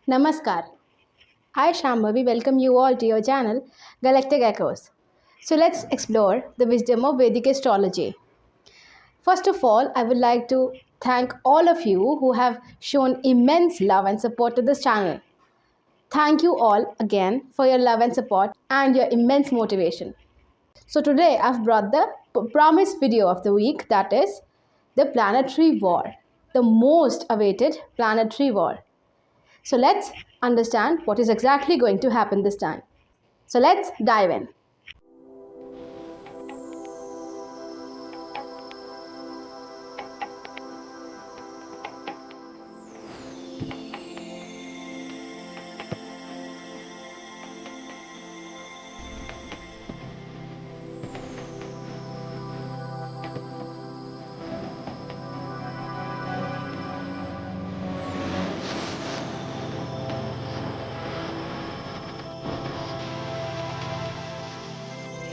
Namaskar. I, Shambhavi, welcome you all to your channel, Galactic Echoes. So let's explore the wisdom of Vedic astrology. First of all, I would like to thank all of you who have shown immense love and support to this channel. Thank you all again for your love and support and your immense motivation. So today I've brought the promised video of the week, that is the Planetary War, the most awaited planetary war. So let's understand what is exactly going to happen this time. So let's dive in.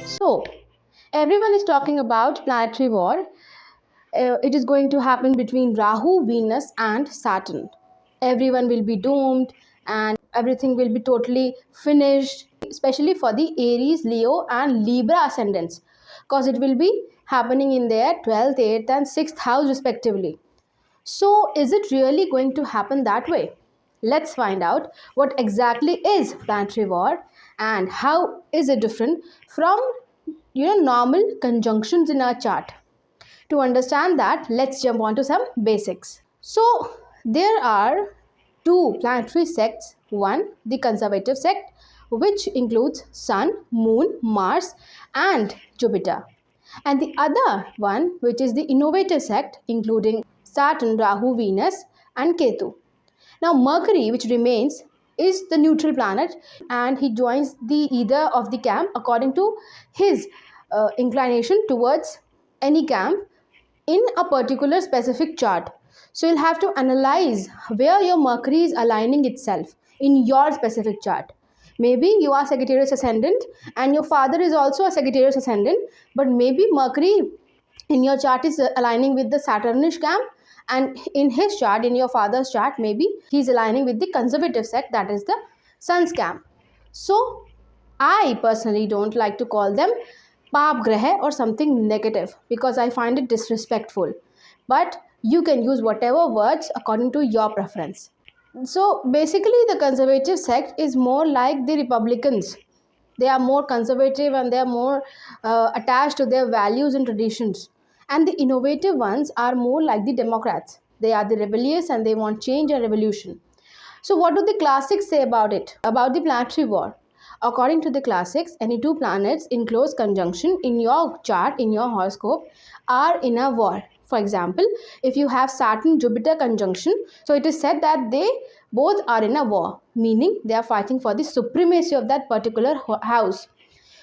So, everyone is talking about planetary war. It is going to happen between Rahu, Venus, and Saturn. Everyone will be doomed and everything will be totally finished, especially for the Aries, Leo, and Libra ascendants, because it will be happening in their 12th, 8th, and 6th house, respectively. So, is it really going to happen that way? Let's find out what exactly is planetary war and how is it different from normal conjunctions in our chart. To understand that, let's jump on to some basics. So there are two planetary sects. One, the conservative sect, which includes Sun, Moon, Mars, and Jupiter, and the other one, which is the innovative sect, including Saturn, Rahu, Venus, and Ketu. Now Mercury, which remains, is the neutral planet, and he joins the either of the camp according to his inclination towards any camp in a particular specific chart. So you'll have to analyze where your Mercury is aligning itself in your specific chart. Maybe you are Sagittarius Ascendant and your father is also a Sagittarius Ascendant, but maybe Mercury in your chart is aligning with the Saturnish camp, and in his chart, in your father's chart, maybe he's aligning with the conservative sect, that is the Sun's camp. So I personally don't like to call them Paap Grah or something negative because I find it disrespectful. But you can use whatever words according to your preference. So basically, the conservative sect is more like the Republicans. They are more conservative and they are more attached to their values and traditions. And the innovative ones are more like the Democrats. They are the rebellious and they want change and revolution. So what do the classics say about it, about the planetary war? According to the classics, any two planets in close conjunction in your chart, in your horoscope, are in a war. For example, if you have Saturn-Jupiter conjunction, so it is said that they both are in a war, meaning they are fighting for the supremacy of that particular house.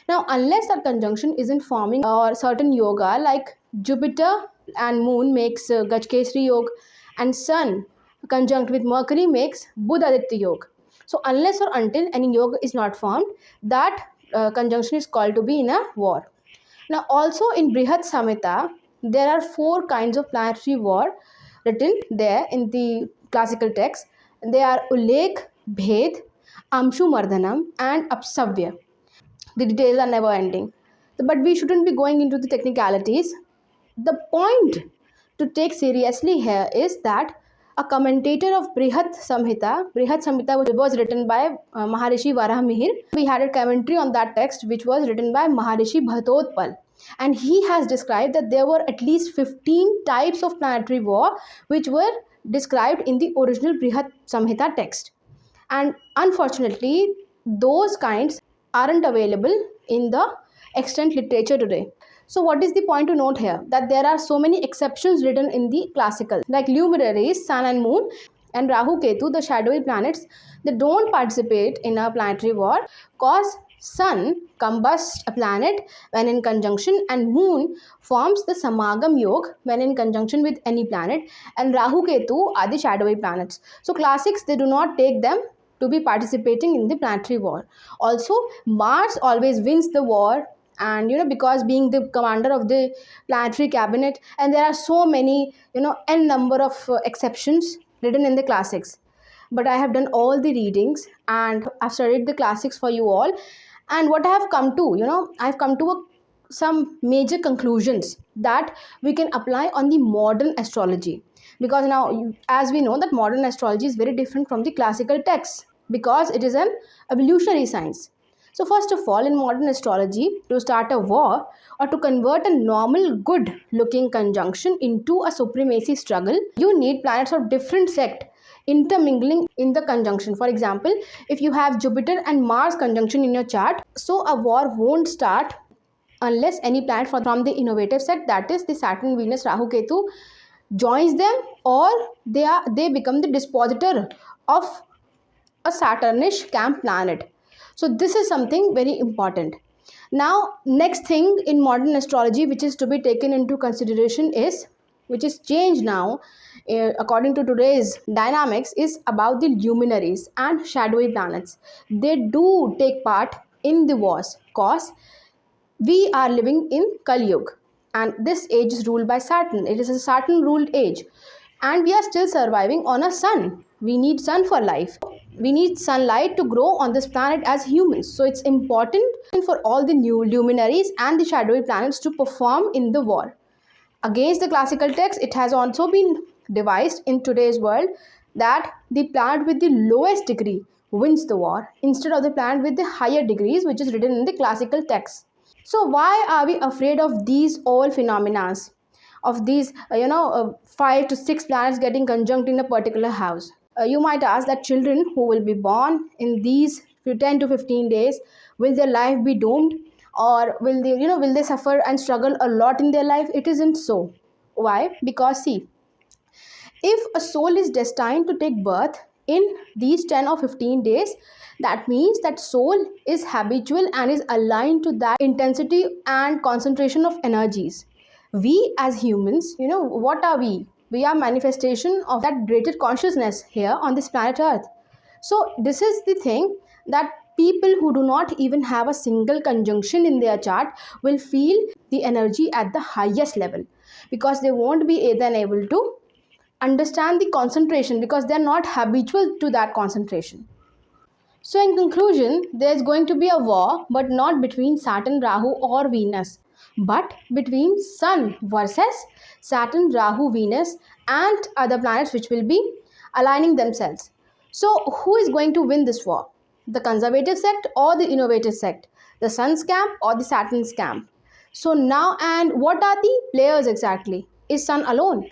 Now, unless that conjunction isn't forming or certain yoga like Jupiter and Moon makes Gajkesri Yoga, and Sun conjunct with Mercury makes Buddha-Aditya Yoga. So unless or until any yoga is not formed, that conjunction is called to be in a war. Now also in Brihat Samhita, there are 4 kinds of planetary war written there in the classical text. They are Ullekh, Bhed, Amshu Mardhanam, and Apsavya. The details are never ending. But we shouldn't be going into the technicalities. The point to take seriously here is that a commentator of Brihat Samhita, which was written by Maharishi Varamihir, we had a commentary on that text which was written by Maharishi Bhatotpal. And he has described that there were at least 15 types of planetary war which were described in the original Brihat Samhita text. And unfortunately, those kinds aren't available in the extant literature today. So what is the point to note here? That there are so many exceptions written in the classical, like luminaries, Sun and Moon, and Rahu Ketu, the shadowy planets, they don't participate in a planetary war because Sun combusts a planet when in conjunction, and Moon forms the Samagam Yoga when in conjunction with any planet, and Rahu Ketu are the shadowy planets. So classics, they do not take them to be participating in the planetary war. Also, Mars always wins the war, and because being the commander of the planetary cabinet, and there are so many n number of exceptions written in the classics. but I have done all the readings and I've studied the classics for you all. And what I have come to, I've come to some major conclusions that we can apply on the modern astrology. Because now, as we know, that modern astrology is very different from the classical texts because it is an evolutionary science. So, first of all, in modern astrology, to start a war or to convert a normal, good looking conjunction into a supremacy struggle, you need planets of different sect intermingling in the conjunction. For example, if you have Jupiter and Mars conjunction in your chart, so a war won't start unless any planet from the innovative sect, that is the Saturn, Venus, Rahu, Ketu, joins them, or they become the dispositor of a Saturnish camp planet. So this is something very important. Now, next thing in modern astrology which is to be taken into consideration is, which is changed now according to today's dynamics, is about the luminaries and shadowy planets. They do take part in the wars cause we are living in Kali Yuga, and this age is ruled by Saturn. It is a Saturn ruled age, and we are still surviving on a sun. We need sun for life. We need sunlight to grow on this planet as humans. So it's important for all the new luminaries and the shadowy planets to perform in the war. Against the classical text, it has also been devised in today's world that the planet with the lowest degree wins the war instead of the planet with the higher degrees, which is written in the classical text. So why are we afraid of these all phenomena, of these 5 to 6 planets getting conjunct in a particular house? You might ask that children who will be born in these 10 to 15 days, will their life be doomed, or will they suffer and struggle a lot in their life? It isn't so. Why? Because see, if a soul is destined to take birth in these 10 or 15 days, that means that soul is habitual and is aligned to that intensity and concentration of energies. We as humans, what are we? We are manifestation of that greater consciousness here on this planet Earth. So this is the thing, that people who do not even have a single conjunction in their chart will feel the energy at the highest level, because they won't be then able to understand the concentration because they are not habitual to that concentration. So in conclusion, there is going to be a war, but not between Saturn, Rahu or Venus, but between Sun versus Saturn, Rahu, Venus and other planets which will be aligning themselves. So who is going to win this war? The conservative sect or the innovative sect? The Sun's camp or the Saturn's camp? So now, and what are the players exactly? Is Sun alone?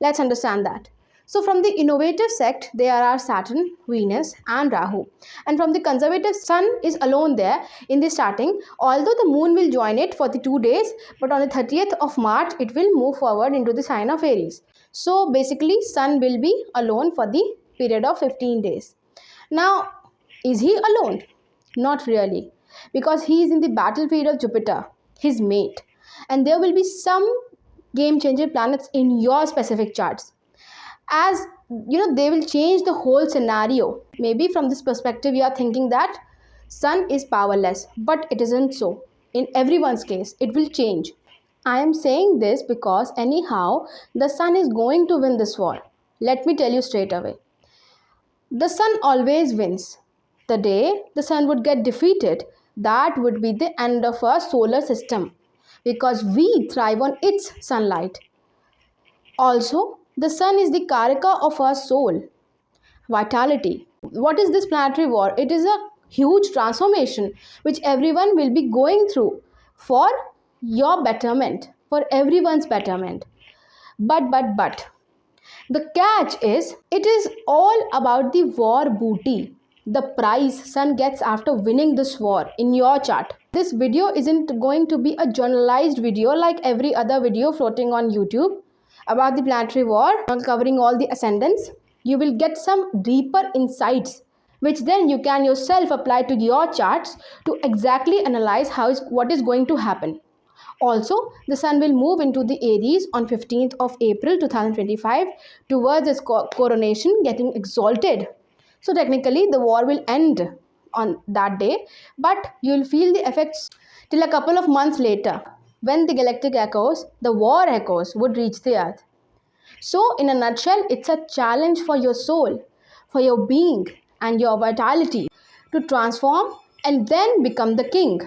Let's understand that. So from the innovative sect, there are Saturn, Venus and Rahu. And from the conservative, Sun is alone there in the starting, although the moon will join it for the 2 days, but on the 30th of March, it will move forward into the sign of Aries. So basically, Sun will be alone for the period of 15 days. Now, is he alone? Not really, because he is in the battlefield of Jupiter, his mate. And there will be some game changer planets in your specific charts, as they will change the whole scenario. Maybe from this perspective you are thinking that Sun is powerless, but it isn't so. In everyone's case, it will change. I am saying this because anyhow the Sun is going to win this war. Let me tell you straight away, the Sun always wins. The day the Sun would get defeated, that would be the end of our solar system, because we thrive on its sunlight. Also, the Sun is the karaka of our soul, vitality. What is this planetary war? It is a huge transformation which everyone will be going through for your betterment, for everyone's betterment. But, the catch is, it is all about the war booty, the prize Sun gets after winning this war in your chart. This video isn't going to be a journalized video like every other video floating on YouTube about the planetary war, covering all the ascendants. You will get some deeper insights, which then you can yourself apply to your charts to exactly analyze what is going to happen. Also, the Sun will move into the Aries on 15th of April 2025 towards its coronation, getting exalted. So technically the war will end on that day, but you will feel the effects till a couple of months later, when the galactic echoes, the war echoes, would reach the earth. So in a nutshell, it's a challenge for your soul, for your being and your vitality to transform and then become the king.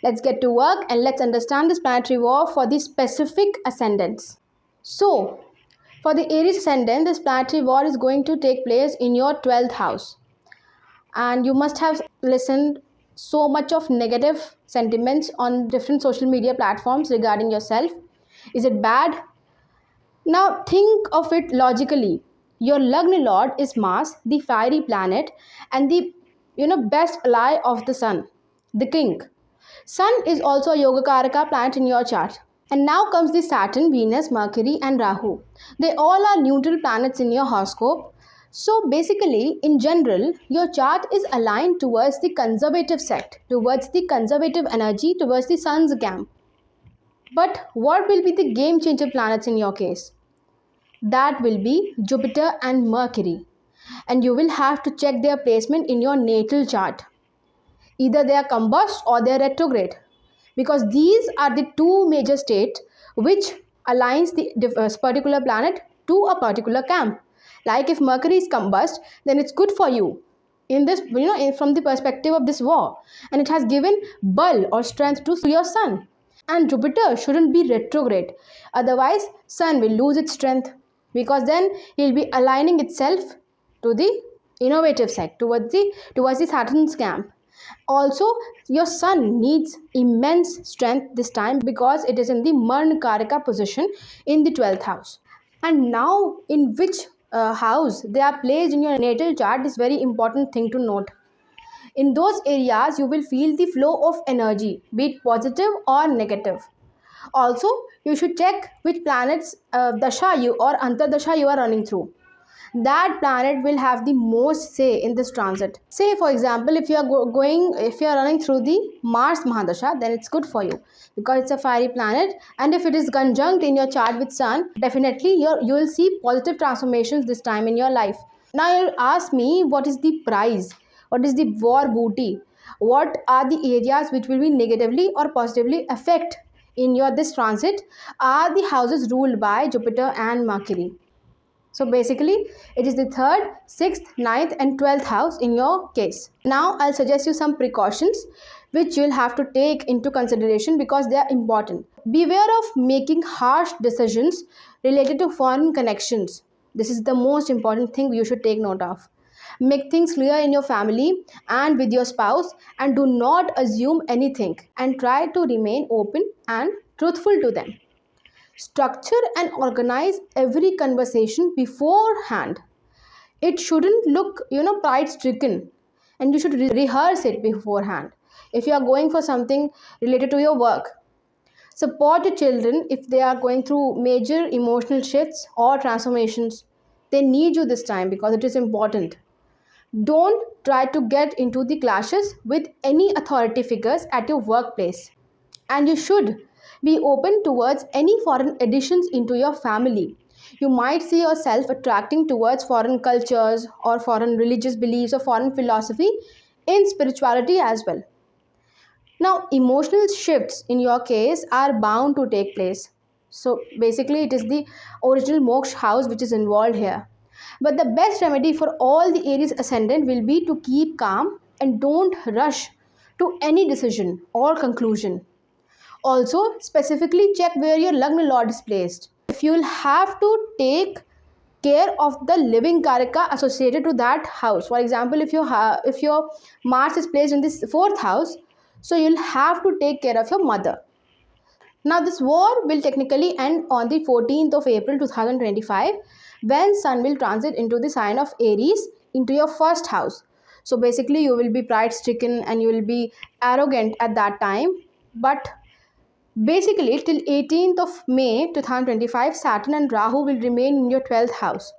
Let's get to work and let's understand this planetary war for the specific ascendants. So, for the Aries Ascendant, this planetary war is going to take place in your 12th house. And you must have listened so much of negative sentiments on different social media platforms regarding yourself. Is it bad? Now think of it logically. Your Lagna Lord is Mars, the fiery planet, and the best ally of the Sun, the king. Sun is also a Yogakaraka planet in your chart. And now comes the Saturn, Venus, Mercury and Rahu. They all are neutral planets in your horoscope. So basically, in general, your chart is aligned towards the conservative sect, towards the conservative energy, towards the Sun's camp. But what will be the game changer planets in your case? That will be Jupiter and Mercury. And you will have to check their placement in your natal chart. Either they are combust or they are retrograde. Because these are the two major states which aligns the particular planet to a particular camp. Like if Mercury is combust, then it's good for you in this, from the perspective of this war. And it has given bul or strength to your Sun. And Jupiter shouldn't be retrograde. Otherwise, Sun will lose its strength because then he'll be aligning itself to the innovative sect, towards the Saturn's camp. Also, your Sun needs immense strength this time because it is in the Marnakarika position in the 12th house. And now, in which house they are placed in your natal chart is very important thing to note. In those areas, you will feel the flow of energy, be it positive or negative. Also, you should check which planets dasha you or antardasha you are running through. That planet will have the most say in this transit. Say for example, if you are running through the Mars Mahadasha, then it's good for you because it's a fiery planet, and if it is conjunct in your chart with Sun, definitely you will see positive transformations this time in your life. Now you'll ask me, what is the prize? What is the war booty? What are the areas which will be negatively or positively affect in your this transit? Are the houses ruled by Jupiter and Mercury? So basically, it is the 3rd, 6th, 9th and 12th house in your case. Now, I'll suggest you some precautions which you'll have to take into consideration because they are important. Beware of making harsh decisions related to foreign connections. This is the most important thing you should take note of. Make things clear in your family and with your spouse, and do not assume anything and try to remain open and truthful to them. Structure and organize every conversation beforehand. It shouldn't look, pride stricken, and you should rehearse it beforehand. If you are going for something related to your work, support your children if they are going through major emotional shifts or transformations. They need you this time because it is important. Don't try to get into the clashes with any authority figures at your workplace. And you should be open towards any foreign additions into your family. You might see yourself attracting towards foreign cultures or foreign religious beliefs or foreign philosophy in spirituality as well. Now, emotional shifts in your case are bound to take place. So basically, it is the original moksha house which is involved here. But the best remedy for all the Aries Ascendant will be to keep calm and don't rush to any decision or conclusion. Also, specifically check where your Lagna Lord is placed. If you will have to take care of the living karaka associated to that house. For example, if your Mars is placed in this 4th house, so you'll have to take care of your mother. Now, this war will technically end on the 14th of April 2025 when Sun will transit into the sign of Aries into your 1st house. So basically, you will be pride stricken and you will be arrogant at that time. But basically, till 18th of May 2025, Saturn and Rahu will remain in your 12th house.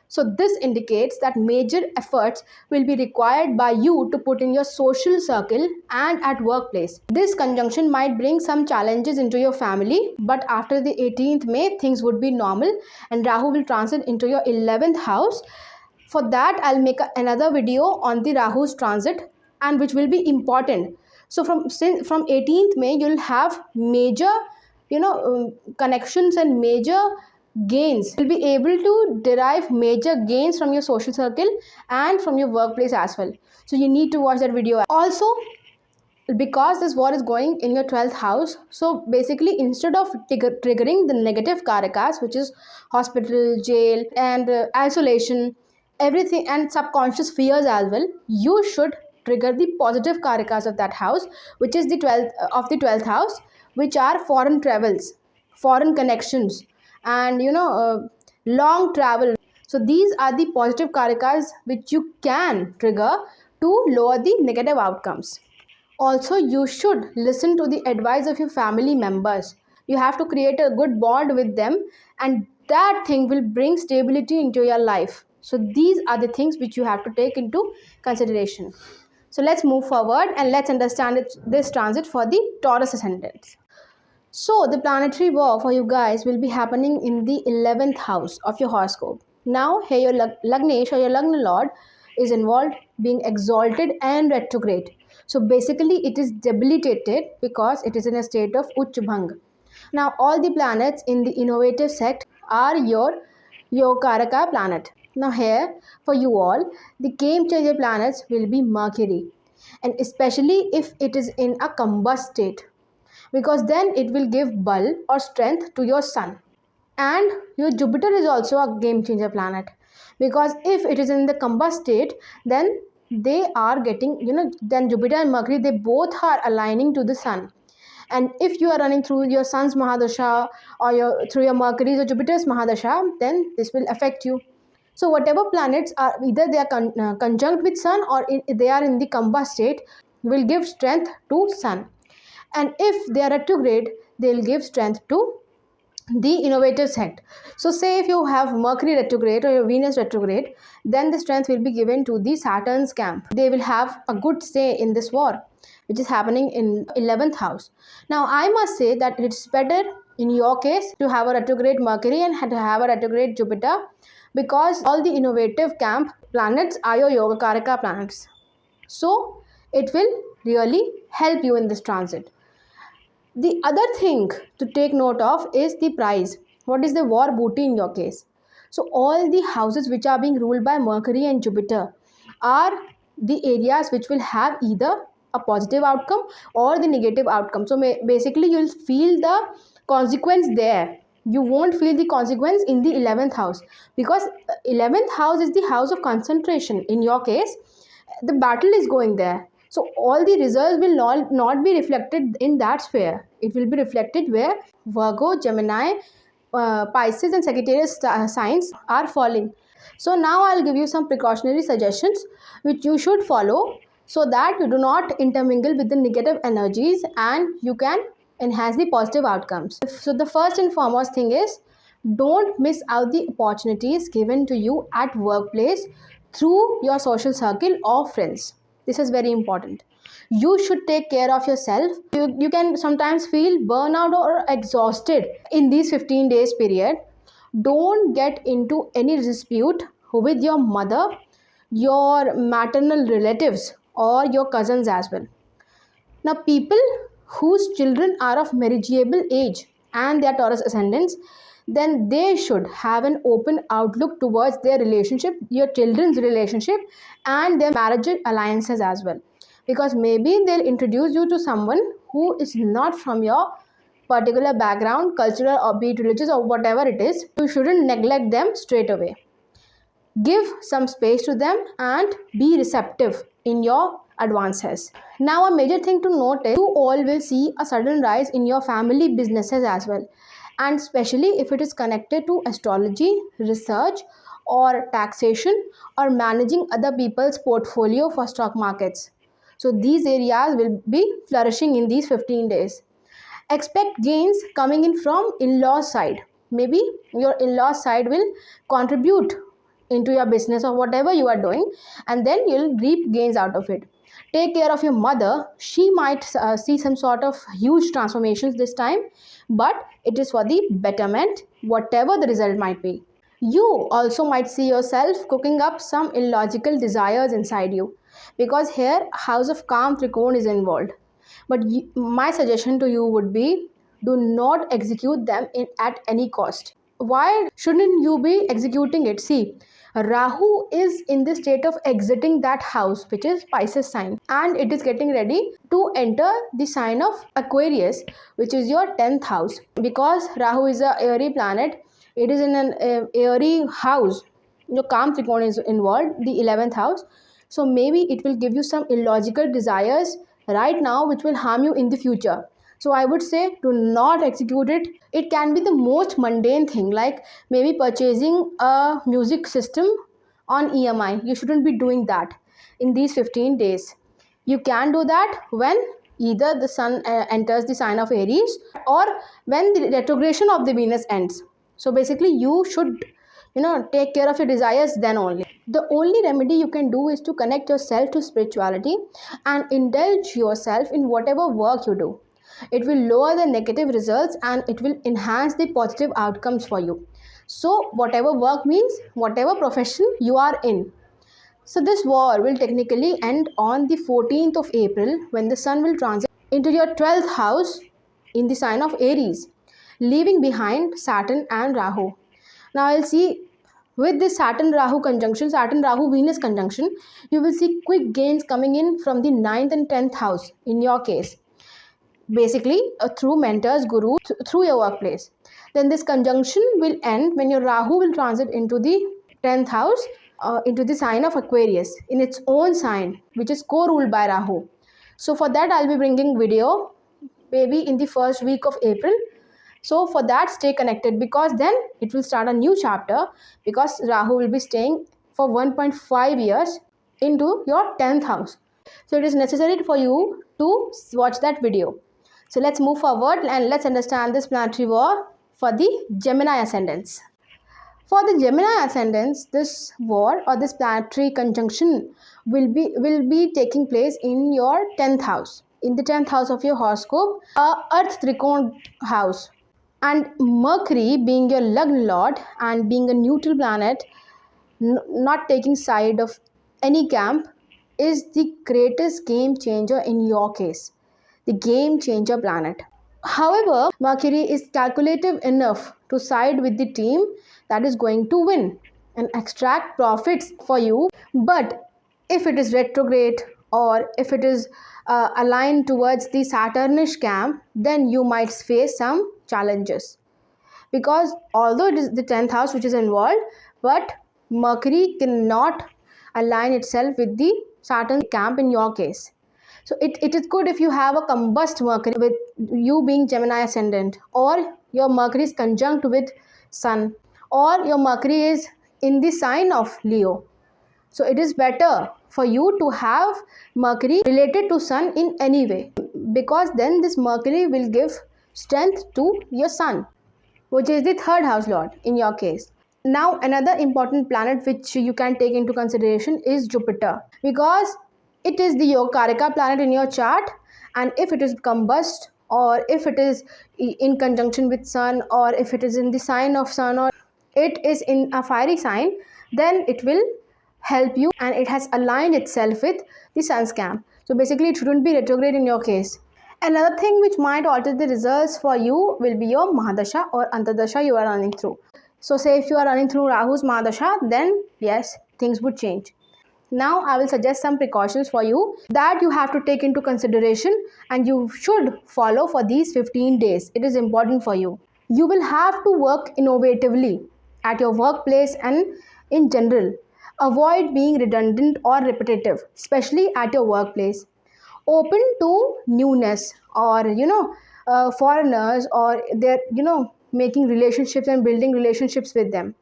So this indicates that major efforts will be required by you to put in your social circle and at workplace. This conjunction might bring some challenges into your family, but after the 18th May, things would be normal and Rahu will transit into your 11th house. For that, I'll make another video on the Rahu's transit, and which will be important. So from 18th May, you'll have major, connections and major gains. You'll be able to derive major gains from your social circle and from your workplace as well. So you need to watch that video. Also, because this war is going in your 12th house, so basically instead of triggering the negative karakas, which is hospital, jail, and isolation, everything, and subconscious fears as well, you should trigger the positive karakas of that house, which is the 12th house, which are foreign travels, foreign connections, and long travel. So these are the positive karakas which you can trigger to lower the negative outcomes. Also, you should listen to the advice of your family members. You have to create a good bond with them, and that thing will bring stability into your life. So these are the things which you have to take into consideration. So let's move forward and let's understand this transit for the Taurus Ascendant. So the planetary war for you guys will be happening in the 11th house of your horoscope. Now here your Lagnesh or your Lagna Lord is involved, being exalted and retrograde. So basically it is debilitated because it is in a state of Uch Bhang. Now all the planets in the innovative sect are your Karaka planet. Now here for you all, the game changer planets will be Mercury, and especially if it is in a combust state, because then it will give bal or strength to your sun. And your Jupiter is also a game changer planet, because if it is in the combust state, then they are getting, then Jupiter and Mercury, they both are aligning to the sun. And if you are running through your sun's Mahadasha or through your Mercury's or Jupiter's Mahadasha, then this will affect you. So whatever planets are, either they are conjunct with sun or they are in the combust state, will give strength to sun. And if they are retrograde, they will give strength to the innovative sect. So say if you have Mercury retrograde or your Venus retrograde, then the strength will be given to the Saturn's camp. They will have a good say in this war, which is happening in 11th house. Now I must say that it's better in your case to have a retrograde Mercury and to have a retrograde Jupiter, because all the innovative camp planets are your Yoga Karaka planets. So it will really help you in this transit. The other thing to take note of is the prize. What is the war booty in your case? So all the houses which are being ruled by Mercury and Jupiter are the areas which will have either a positive outcome or the negative outcome. So basically you'll feel the consequence there. You won't feel the consequence in the 11th house, because 11th house is the house of concentration. In your case, the battle is going there. So all the results will not be reflected in that sphere. It will be reflected where Virgo, Gemini, Pisces and Sagittarius signs are falling. So now I'll give you some precautionary suggestions which you should follow, so that you do not intermingle with the negative energies and you can enhance the positive outcomes. So the first and foremost thing is, don't miss out the opportunities given to you at workplace through your social circle or friends. This is very important. You should take care of yourself. You can sometimes feel burnout or exhausted in these 15 days period. Don't get into any dispute with your mother, your maternal relatives or your cousins as well. Now people whose children are of marriageable age and they are Taurus ascendants, then they should have an open outlook towards their relationship, your children's relationship and their marriage alliances as well, because maybe they'll introduce you to someone who is not from your particular background, cultural or be it religious or whatever it is. You shouldn't neglect them straight away. Give some space to them and be receptive in your advances. Now a major thing to note is, you all will see a sudden rise in your family businesses as well, and especially if it is connected to astrology, research or taxation or managing other people's portfolio for stock markets. So these areas will be flourishing in these 15 days. Expect gains coming in from in-law side. Maybe your in-law side will contribute into your business or whatever you are doing, and then you'll reap gains out of it. Take care of your mother. She might see some sort of huge transformations this time, but it is for the betterment, whatever the result might be. You also might see yourself cooking up some illogical desires inside you, because here house of calm Trikona is involved. But my suggestion to you would be, do not execute them at any cost. Why shouldn't you be executing it? See, Rahu is in the state of exiting that house, which is Pisces sign, and it is getting ready to enter the sign of Aquarius, which is your 10th house. Because Rahu is a airy planet, it is in an airy house. Your Kam Trikona is involved, the 11th house. So maybe it will give you some illogical desires right now, which will harm you in the future. So I would say do not execute it. It can be the most mundane thing, like maybe purchasing a music system on EMI. You shouldn't be doing that in these 15 days. You can do that when either the sun enters the sign of Aries or when the retrogression of the Venus ends. So basically you should take care of your desires then only. The only remedy you can do is to connect yourself to spirituality and indulge yourself in whatever work you do. It will lower the negative results and it will enhance the positive outcomes for you. So whatever work means whatever profession you are in. So this war will technically end on the 14th of April when the sun will transit into your 12th house in the sign of Aries, leaving behind Saturn and Rahu. Now I'll see with this Saturn Rahu conjunction, Saturn Rahu Venus conjunction, you will see quick gains coming in from the 9th and 10th house in your case. Basically through mentors, gurus, through your workplace. Then this conjunction will end when your Rahu will transit into the 10th house, into the sign of Aquarius in its own sign, which is co-ruled by Rahu. So for that I'll be bringing video maybe in the first week of April. So for that stay connected, because then it will start a new chapter, because Rahu will be staying for 1.5 years into your 10th house. So it is necessary for you to watch that video. So let's move forward and let's understand this planetary war for the Gemini Ascendants. For the Gemini Ascendants, this war or this planetary conjunction will be taking place in your 10th house. In the 10th house of your horoscope, Earth Trikona house. And Mercury being your Lagna Lord and being a neutral planet, not taking side of any camp, is the greatest game changer in your case. The game changer planet. However, Mercury is calculative enough to side with the team that is going to win and extract profits for you. But if it is retrograde or if it is aligned towards the Saturnish camp, then you might face some challenges. Because although it is the 10th house which is involved, but Mercury cannot align itself with the Saturn camp in your case. So it is good if you have a combust Mercury with you being Gemini Ascendant, or your Mercury is conjunct with Sun, or your Mercury is in the sign of Leo. So it is better for you to have Mercury related to Sun in any way, because then this Mercury will give strength to your Sun, which is the 3rd house lord in your case. Now another important planet which you can take into consideration is Jupiter, because it is the Yogakarika planet in your chart, and if it is combust, or if it is in conjunction with Sun, or if it is in the sign of Sun, or it is in a fiery sign, then it will help you and it has aligned itself with the Sun's camp. So basically it shouldn't be retrograde in your case. Another thing which might alter the results for you will be your Mahadasha or Antardasha you are running through. So say if you are running through Rahu's Mahadasha, then yes, things would change. Now I will suggest some precautions for you that you have to take into consideration and you should follow for these 15 days. It is important for you. You will have to work innovatively at your workplace and in general. Avoid being redundant or repetitive, especially at your workplace. Open to newness or foreigners, or they're making relationships and building relationships with them.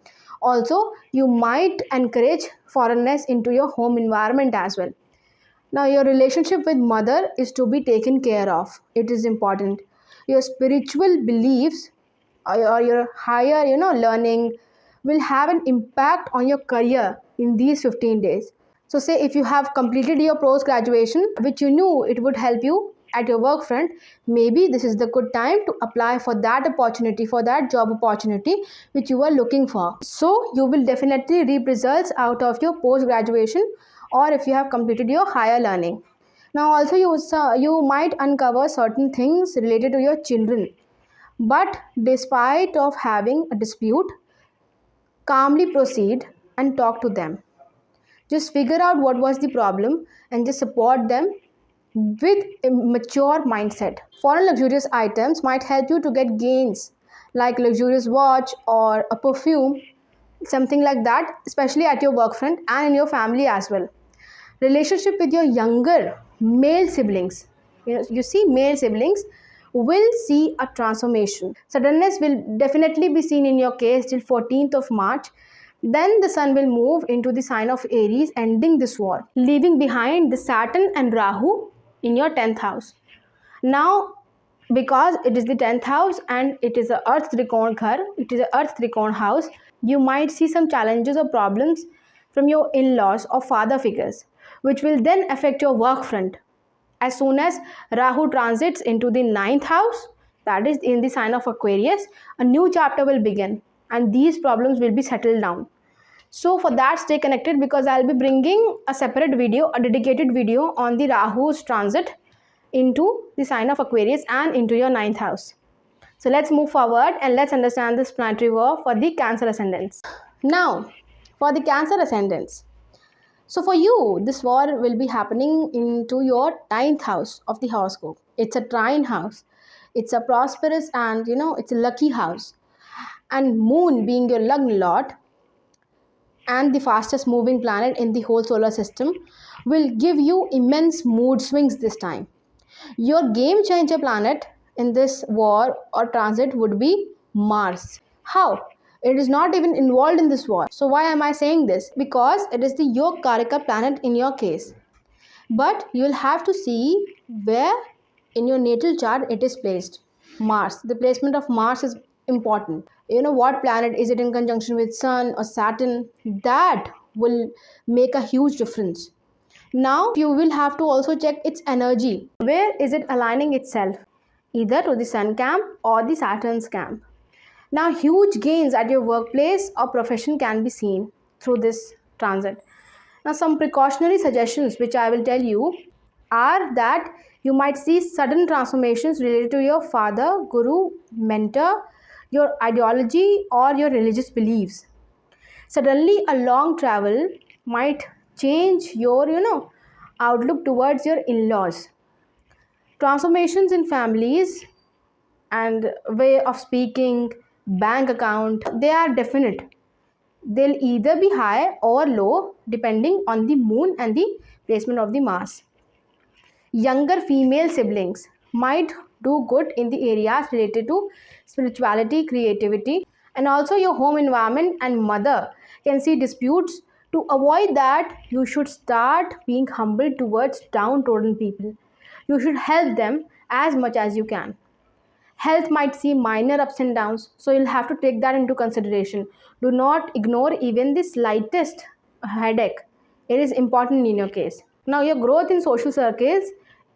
Also, you might encourage foreignness into your home environment as well. Now, your relationship with mother is to be taken care of. It is important. Your spiritual beliefs or your higher, learning will have an impact on your career in these 15 days. So say if you have completed your post graduation, which you knew it would help you at your work front, maybe this is the good time to apply for that opportunity, for that job opportunity which you are looking for. So you will definitely reap results out of your post graduation, or if you have completed your higher learning. Now also you might uncover certain things related to your children. But despite of having a dispute, calmly proceed and talk to them. Just figure out what was the problem and just support them with a mature mindset. Foreign luxurious items might help you to get gains like luxurious watch or a perfume, something like that, especially at your work front and in your family as well. Relationship with your younger male siblings, you see, male siblings will see a transformation. Suddenness will definitely be seen in your case till 14th of March. Then the sun will move into the sign of Aries, ending this war, leaving behind the Saturn and Rahu in your 10th house. Now, because it is the 10th house and it is a earth trikon ghar, it is a earth trikon house, you might see some challenges or problems from your in-laws or father figures, which will then affect your work front. As soon as Rahu transits into the 9th house, that is in the sign of Aquarius, a new chapter will begin and these problems will be settled down. So for that, stay connected because I'll be bringing a separate video, a dedicated video on the Rahu's transit into the sign of Aquarius and into your 9th house. So let's move forward and let's understand this planetary war for the Cancer ascendants. Now, for the Cancer ascendants. So for you, this war will be happening into your 9th house of the horoscope. It's a trine house. It's a prosperous and it's a lucky house. And moon being your Lagna lord and the fastest moving planet in the whole solar system will give you immense mood swings this time. Your game changer planet in this war or transit would be Mars. How? It is not even involved in this war. So why am I saying this? Because it is the Yog Karaka planet in your case. But you will have to see where in your natal chart it is placed. Mars. The placement of Mars is important. What planet is it in conjunction with Sun or Saturn? That will make a huge difference. Now you will have to also check its energy. Where is it aligning itself? Either to the Sun camp or the Saturn's camp. Now huge gains at your workplace or profession can be seen through this transit. Now some precautionary suggestions which I will tell you are that you might see sudden transformations related to your father, guru, mentor, your ideology or your religious beliefs. Suddenly a long travel might change your outlook towards your in-laws. Transformations in families and way of speaking, bank account, they are definite. They'll either be high or low depending on the moon and the placement of the Mars. Younger female siblings might do good in the areas related to spirituality, creativity, and also your home environment and mother can see disputes. To avoid that, you should start being humble towards downtrodden people. You should help them as much as you can. Health might see minor ups and downs, so you'll have to take that into consideration. Do not ignore even the slightest headache. It is important in your case. Now, your growth in social circles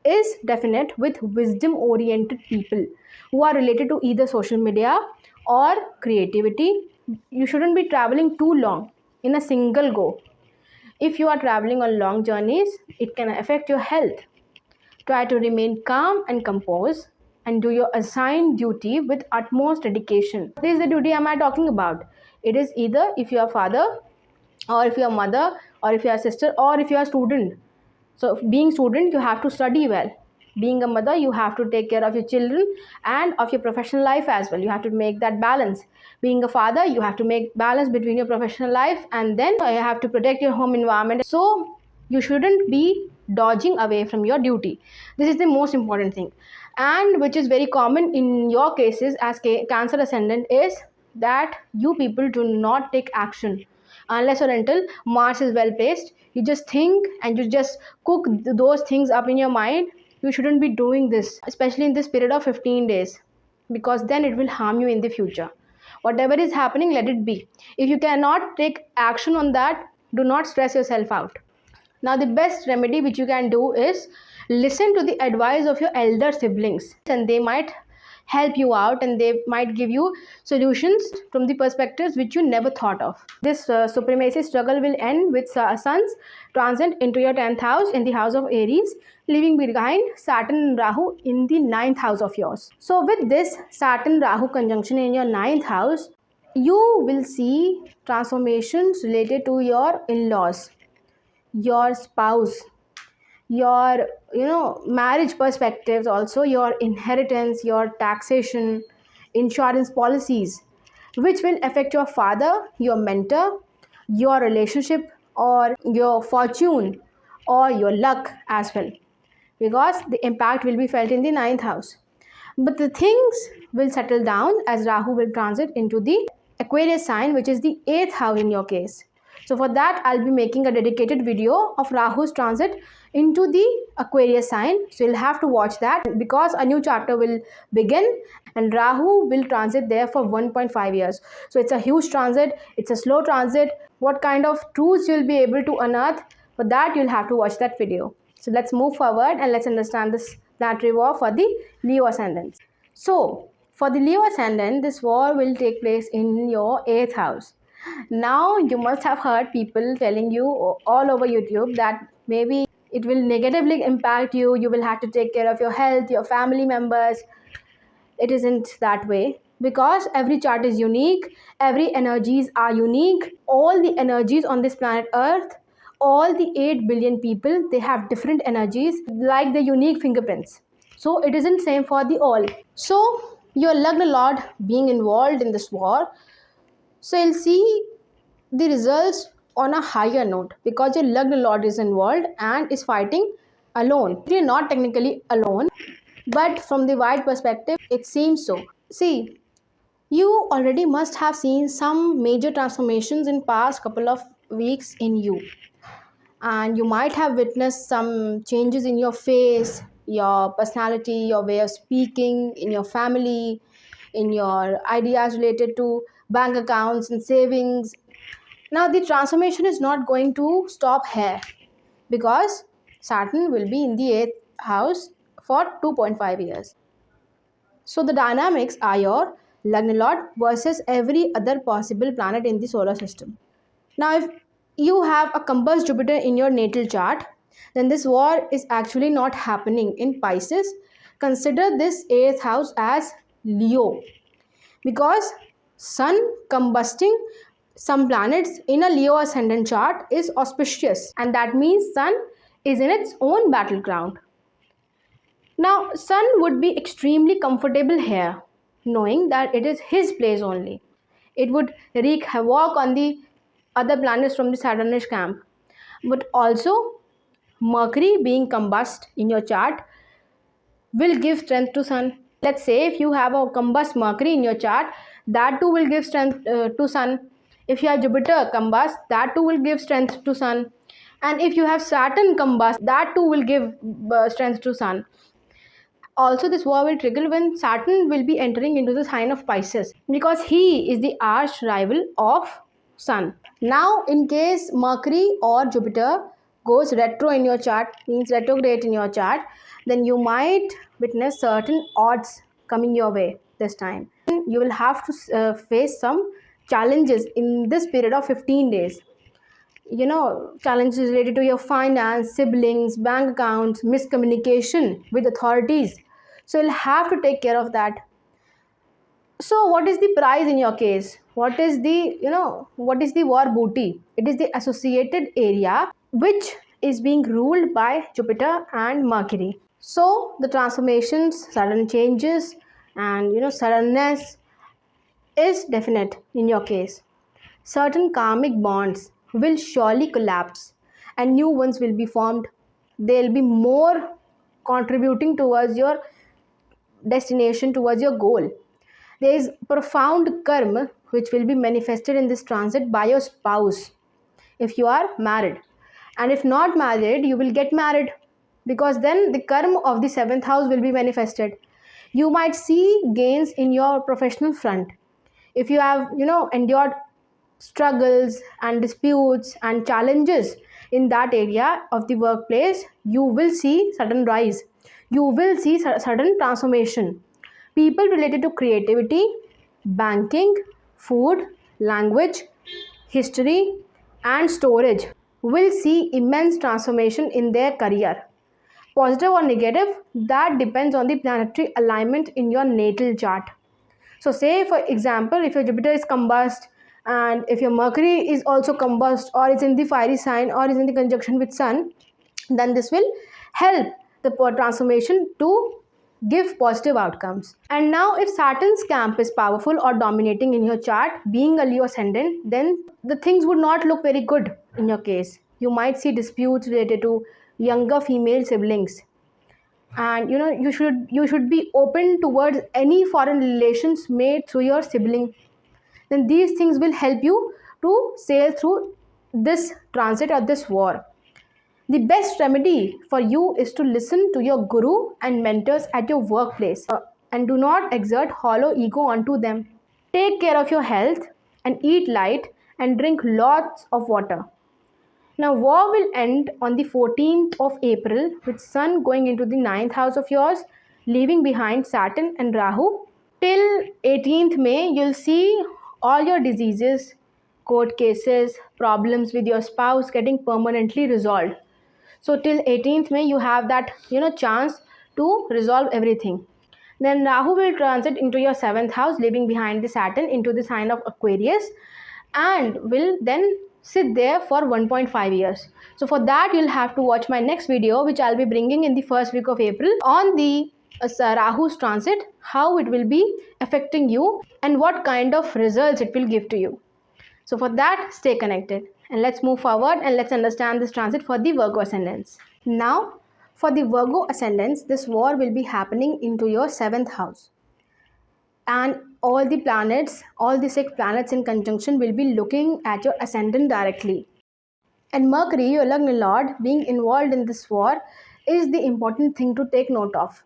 is definite with wisdom-oriented people who are related to either social media or creativity. You shouldn't be traveling too long in a single go. If you are traveling on long journeys, it can affect your health. Try to remain calm and composed and do your assigned duty with utmost dedication. What is the duty am I talking about? It is either if you are father or if you are mother or if you are sister or if you are student. So being student, you have to study well. Being a mother, you have to take care of your children and of your professional life as well. You have to make that balance. Being a father, you have to make balance between your professional life and then you have to protect your home environment. So you shouldn't be dodging away from your duty. This is the most important thing. And which is very common in your cases as Cancer Ascendant is that you people do not take action unless or until Mars is well placed. You just think and you just cook those things up in your mind. You shouldn't be doing this, especially in this period of 15 days, because then it will harm you in the future. Whatever is happening, let it be. If you cannot take action on that, do not stress yourself out. Now the best remedy which you can do is listen to the advice of your elder siblings, and they might help you out, and they might give you solutions from the perspectives which you never thought of. This supremacy struggle will end with Sun's transit into your 10th house in the house of Aries, leaving behind Saturn and Rahu in the 9th house of yours. So with this Saturn Rahu conjunction in your 9th house, you will see transformations related to your in-laws, your spouse, your marriage perspectives, also your inheritance, your taxation, insurance policies, which will affect your father, your mentor, your relationship, or your fortune, or your luck as well, because the impact will be felt in the 9th house. But the things will settle down as Rahu will transit into the Aquarius sign, which is the 8th house in your case. So for that, I'll be making a dedicated video of Rahu's transit into the Aquarius sign. So you'll have to watch that, because a new chapter will begin and Rahu will transit there for 1.5 years. So it's a huge transit. It's a slow transit. What kind of truths you'll be able to unearth, for that you'll have to watch that video. So let's move forward and let's understand this planetary war for the Leo Ascendant. So for the Leo Ascendant, this war will take place in your 8th house. Now you must have heard people telling you all over YouTube that maybe it will negatively impact you, you will have to take care of your health, your family members. It isn't that way, because every chart is unique, every energies are unique. All the energies on this planet Earth, all the 8 billion people, they have different energies like the unique fingerprints. So it isn't same for the all. So your Lagna Lord being involved in this war, so you'll see the results on a higher note, because your Lagna Lord is involved and is fighting alone. You're not technically alone, but from the wide perspective, it seems so. See, you already must have seen some major transformations in past couple of weeks in you. And you might have witnessed some changes in your face, your personality, your way of speaking, in your family, in your ideas related to bank accounts and savings. Now the transformation is not going to stop here, because Saturn will be in the 8th house for 2.5 years. So the dynamics are your Lagna Lord versus every other possible planet in the solar system. Now if you have a combust Jupiter in your natal chart, then this war is actually not happening in Pisces. Consider this 8th house as Leo, because Sun combusting some planets in a Leo Ascendant chart is auspicious, and that means Sun is in its own battleground. Now Sun would be extremely comfortable here, knowing that it is his place only. It would wreak havoc on the other planets from the Saturnish camp. But also Mercury being combust in your chart will give strength to Sun. Let's say if you have a combust Mercury in your chart, that too will give strength to Sun. If you have Jupiter combust, that too will give strength to Sun. And if you have Saturn combust, that too will give strength to Sun. Also, this war will trigger when Saturn will be entering into the sign of Pisces, because he is the arch rival of Sun. Now, in case Mercury or Jupiter goes retro in your chart, means retrograde in your chart, then you might witness certain odds coming your way this time. You will have to face some challenges in this period of 15 days. Challenges related to your finance, siblings, bank accounts, miscommunication with authorities. So you'll have to take care of that. So what is the prize in your case? What is the war booty? It is the associated area which is being ruled by Jupiter and Mercury. So the transformations, sudden changes, and suddenness is definite in your case. Certain karmic bonds will surely collapse and new ones will be formed. They'll be more contributing towards your destination, towards your goal. There is profound karma which will be manifested in this transit by your spouse if you are married. And if not married, you will get married, because then the karma of the 7th house will be manifested. You might see gains in your professional front. If you have endured struggles and disputes and challenges in that area of the workplace, you will see sudden rise. You will see sudden transformation. People related to creativity, banking, food, language, history, and storage will see immense transformation in their career. Positive or negative, that depends on the planetary alignment in your natal chart. So say for example, if your Jupiter is combust and if your Mercury is also combust or is in the fiery sign or is in the conjunction with Sun, then this will help the transformation to give positive outcomes. And now if Saturn's camp is powerful or dominating in your chart, being a Leo ascendant, then the things would not look very good in your case. You might see disputes related to younger female siblings, and you should be open towards any foreign relations made through your sibling. Then these things will help you to sail through this transit or this war. The best remedy for you is to listen to your guru and mentors at your workplace and do not exert hollow ego onto them. Take care of your health and eat light and drink lots of water. Now war will end on the 14th of April with Sun going into the 9th house of yours, leaving behind Saturn and Rahu. Till 18th May, you'll see all your diseases, court cases, problems with your spouse getting permanently resolved. So till 18th May, you have that chance to resolve everything. Then Rahu will transit into your 7th house, leaving behind the Saturn into the sign of Aquarius, and will then sit there for 1.5 years. So for that, you'll have to watch my next video, which I'll be bringing in the first week of April on the Rahu's transit, how it will be affecting you and what kind of results it will give to you. So for that, stay connected and let's move forward and let's understand this transit for the Virgo ascendants. Now for the Virgo ascendants, this war will be happening into your 7th house, and all the planets, all the 6 planets in conjunction will be looking at your ascendant directly. And Mercury, your Lagna Lord, being involved in this war is the important thing to take note of,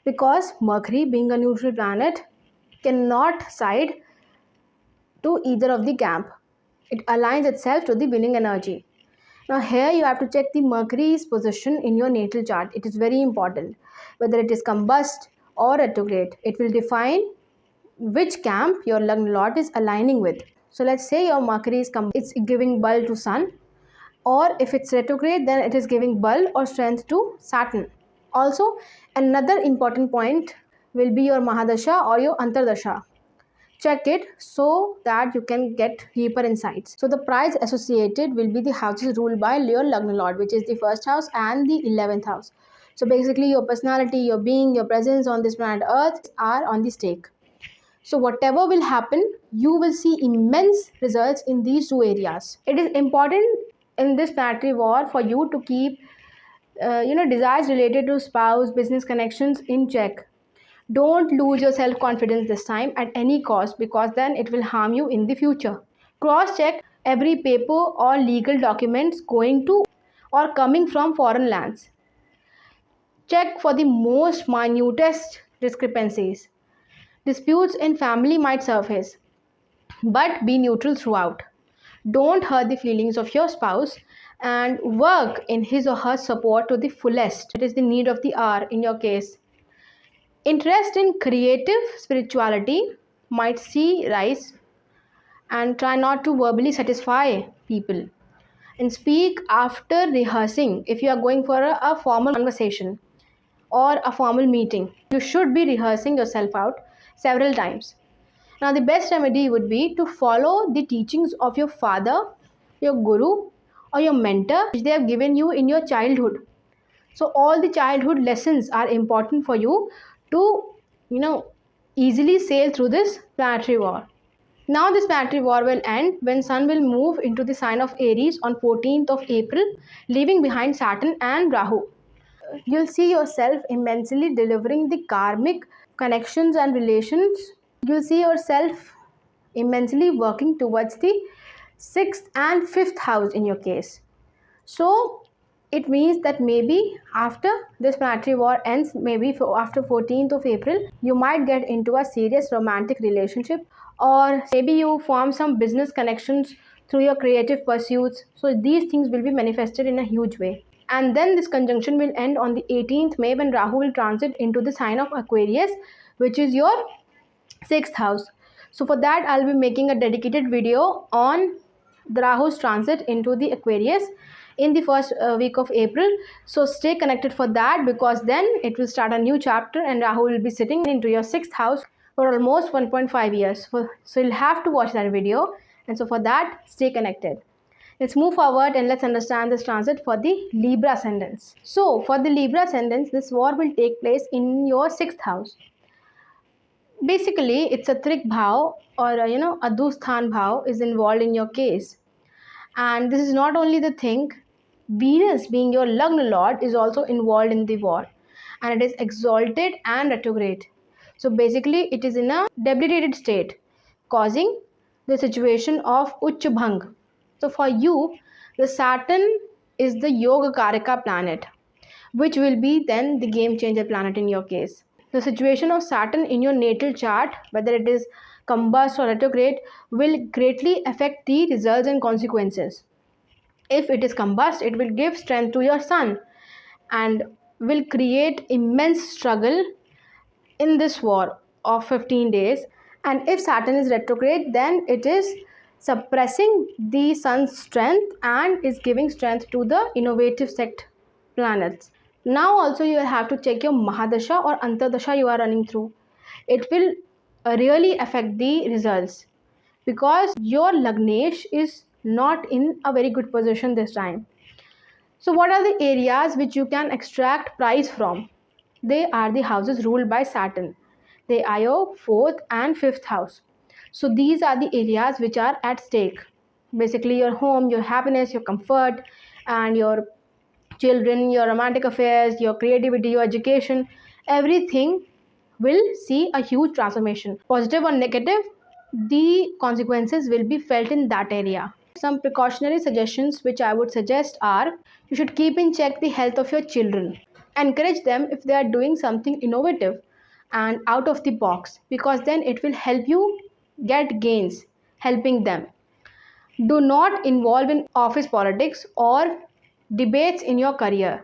because Mercury, being a neutral planet, cannot side to either of the camp. It aligns itself to the winning energy. Now here you have to check the Mercury's position in your natal chart. It is very important. Whether it is combust or retrograde, it will define which camp your Lagna Lord is aligning with. So let's say your Mercury is it's giving bulk to Sun, or if it's retrograde, then it is giving bulk or strength to Saturn. Also, another important point will be your Mahadasha or your Antardasha. Check it so that you can get deeper insights. So the prize associated will be the houses ruled by your Lagna Lord, which is the 1st house and the 11th house. So basically your personality, your being, your presence on this planet Earth are on the stake. So whatever will happen, you will see immense results in these 2 areas. It is important in this planetary war for you to keep desires related to spouse, business connections in check. Don't lose your self-confidence this time at any cost, because then it will harm you in the future. Cross-check every paper or legal documents going to or coming from foreign lands. Check for the most minutest discrepancies. Disputes in family might surface, but be neutral throughout. Don't hurt the feelings of your spouse and work in his or her support to the fullest. It is the need of the hour in your case. Interest in creative spirituality might see rise, and try not to verbally satisfy people and speak after rehearsing. If you are going for a formal conversation or a formal meeting, you should be rehearsing yourself out several times. Now the best remedy would be to follow the teachings of your father, your guru or your mentor, which they have given you in your childhood. So all the childhood lessons are important for you to easily sail through this planetary war. Now this planetary war will end when Sun will move into the sign of Aries on 14th of April, leaving behind Saturn and Rahu. You'll see yourself immensely delivering the karmic connections and relations. You'll see yourself immensely working towards the 6th and 5th house in your case. So it means that maybe after this planetary war ends, maybe after 14th of April, you might get into a serious romantic relationship, or maybe you form some business connections through your creative pursuits. So these things will be manifested in a huge way. And then this conjunction will end on the 18th May when Rahu will transit into the sign of Aquarius, which is your 6th house. So for that, I'll be making a dedicated video on the Rahu's transit into the Aquarius in the first week of April. So stay connected for that, because then it will start a new chapter and Rahu will be sitting into your 6th house for almost 1.5 years. So you'll have to watch that video, and so for that, stay connected. Let's move forward and let's understand this transit for the Libra Ascendants. So for the Libra Ascendants, this war will take place in your 6th house. Basically, it's a Trik Bhav or a Dusthan Bhav is involved in your case. And this is not only the thing, Venus being your Lagna Lord is also involved in the war, and it is exalted and retrograde. So basically, it is in a debilitated state, causing the situation of Ucha Bhang. So for you, the Saturn is the Yoga Karika planet, which will be then the game changer planet in your case. The situation of Saturn in your natal chart, whether it is combust or retrograde, will greatly affect the results and consequences. If it is combust, it will give strength to your sun and will create immense struggle in this war of 15 days. And if Saturn is retrograde, then it is suppressing the sun's strength and is giving strength to the innovative sect planets. Now also you will have to check your Mahadasha or Antardasha you are running through. It will really affect the results, because your Lagnesh is not in a very good position this time. So what are the areas which you can extract price from? They are the houses ruled by Saturn. They are your 4th and 5th house. So these are the areas which are at stake. Basically your home, your happiness, your comfort, and your children, your romantic affairs, your creativity, your education, everything will see a huge transformation. Positive or negative, the consequences will be felt in that area. Some precautionary suggestions which I would suggest are, you should keep in check the health of your children. Encourage them if they are doing something innovative and out of the box, because then it will help you get gains helping them. Do not involve in office politics or debates in your career.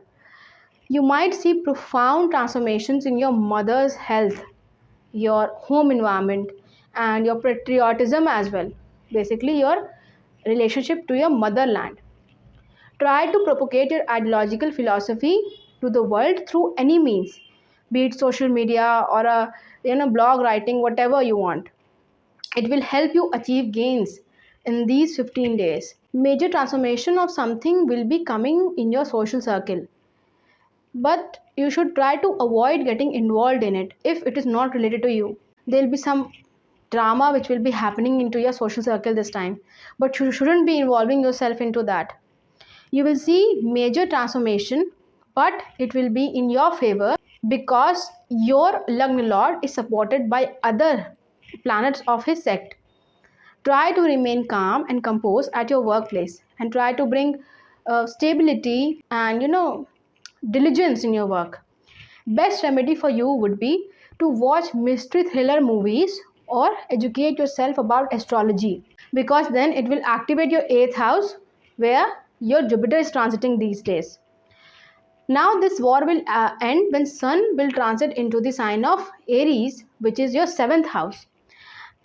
You might see profound transformations in your mother's health, your home environment, and your patriotism as well. Basically, your relationship to your motherland. Try to propagate your ideological philosophy to the world through any means, be it social media or a blog writing, whatever you want. It will help you achieve gains in these 15 days. Major transformation of something will be coming in your social circle, but you should try to avoid getting involved in it if it is not related to you. There will be some drama which will be happening into your social circle this time, but you shouldn't be involving yourself into that. You will see major transformation, but it will be in your favor because your Lagna Lord is supported by other planets of his sect. Try to remain calm and composed at your workplace, and try to bring stability and diligence in your work. Best remedy for you would be to watch mystery thriller movies or educate yourself about astrology, because then it will activate your 8th house where your Jupiter is transiting these days. Now this war will end when Sun will transit into the sign of Aries, which is your 7th house,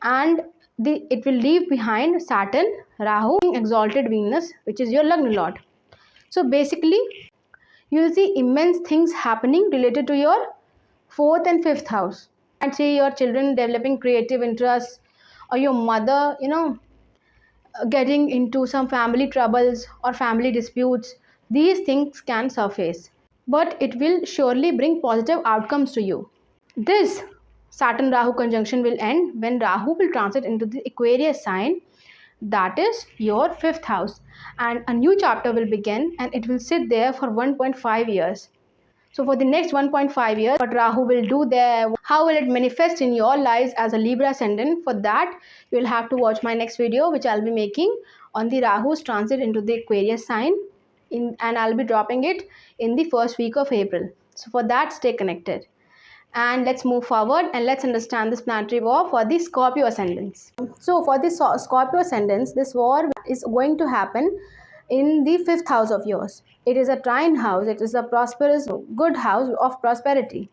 and it will leave behind Saturn, Rahu, exalted Venus, which is your Lagna Lord. So basically, you will see immense things happening related to your 4th and 5th house. And see your children developing creative interests, or your mother, getting into some family troubles or family disputes. These things can surface, but it will surely bring positive outcomes to you. This Saturn Rahu conjunction will end when Rahu will transit into the Aquarius sign, that is your 5th house, and a new chapter will begin, and it will sit there for 1.5 years. So for the next 1.5 years, what Rahu will do there, how will it manifest in your lives as a Libra Ascendant? For that, you will have to watch my next video, which I'll be making on the Rahu's transit into the Aquarius sign, and I'll be dropping it in the first week of April. So for that, stay connected. And let's move forward and let's understand this planetary war for the Scorpio Ascendants. So for the Scorpio Ascendants, this war is going to happen in the 5th house of yours. It is a trine house. It is a prosperous, good house of prosperity.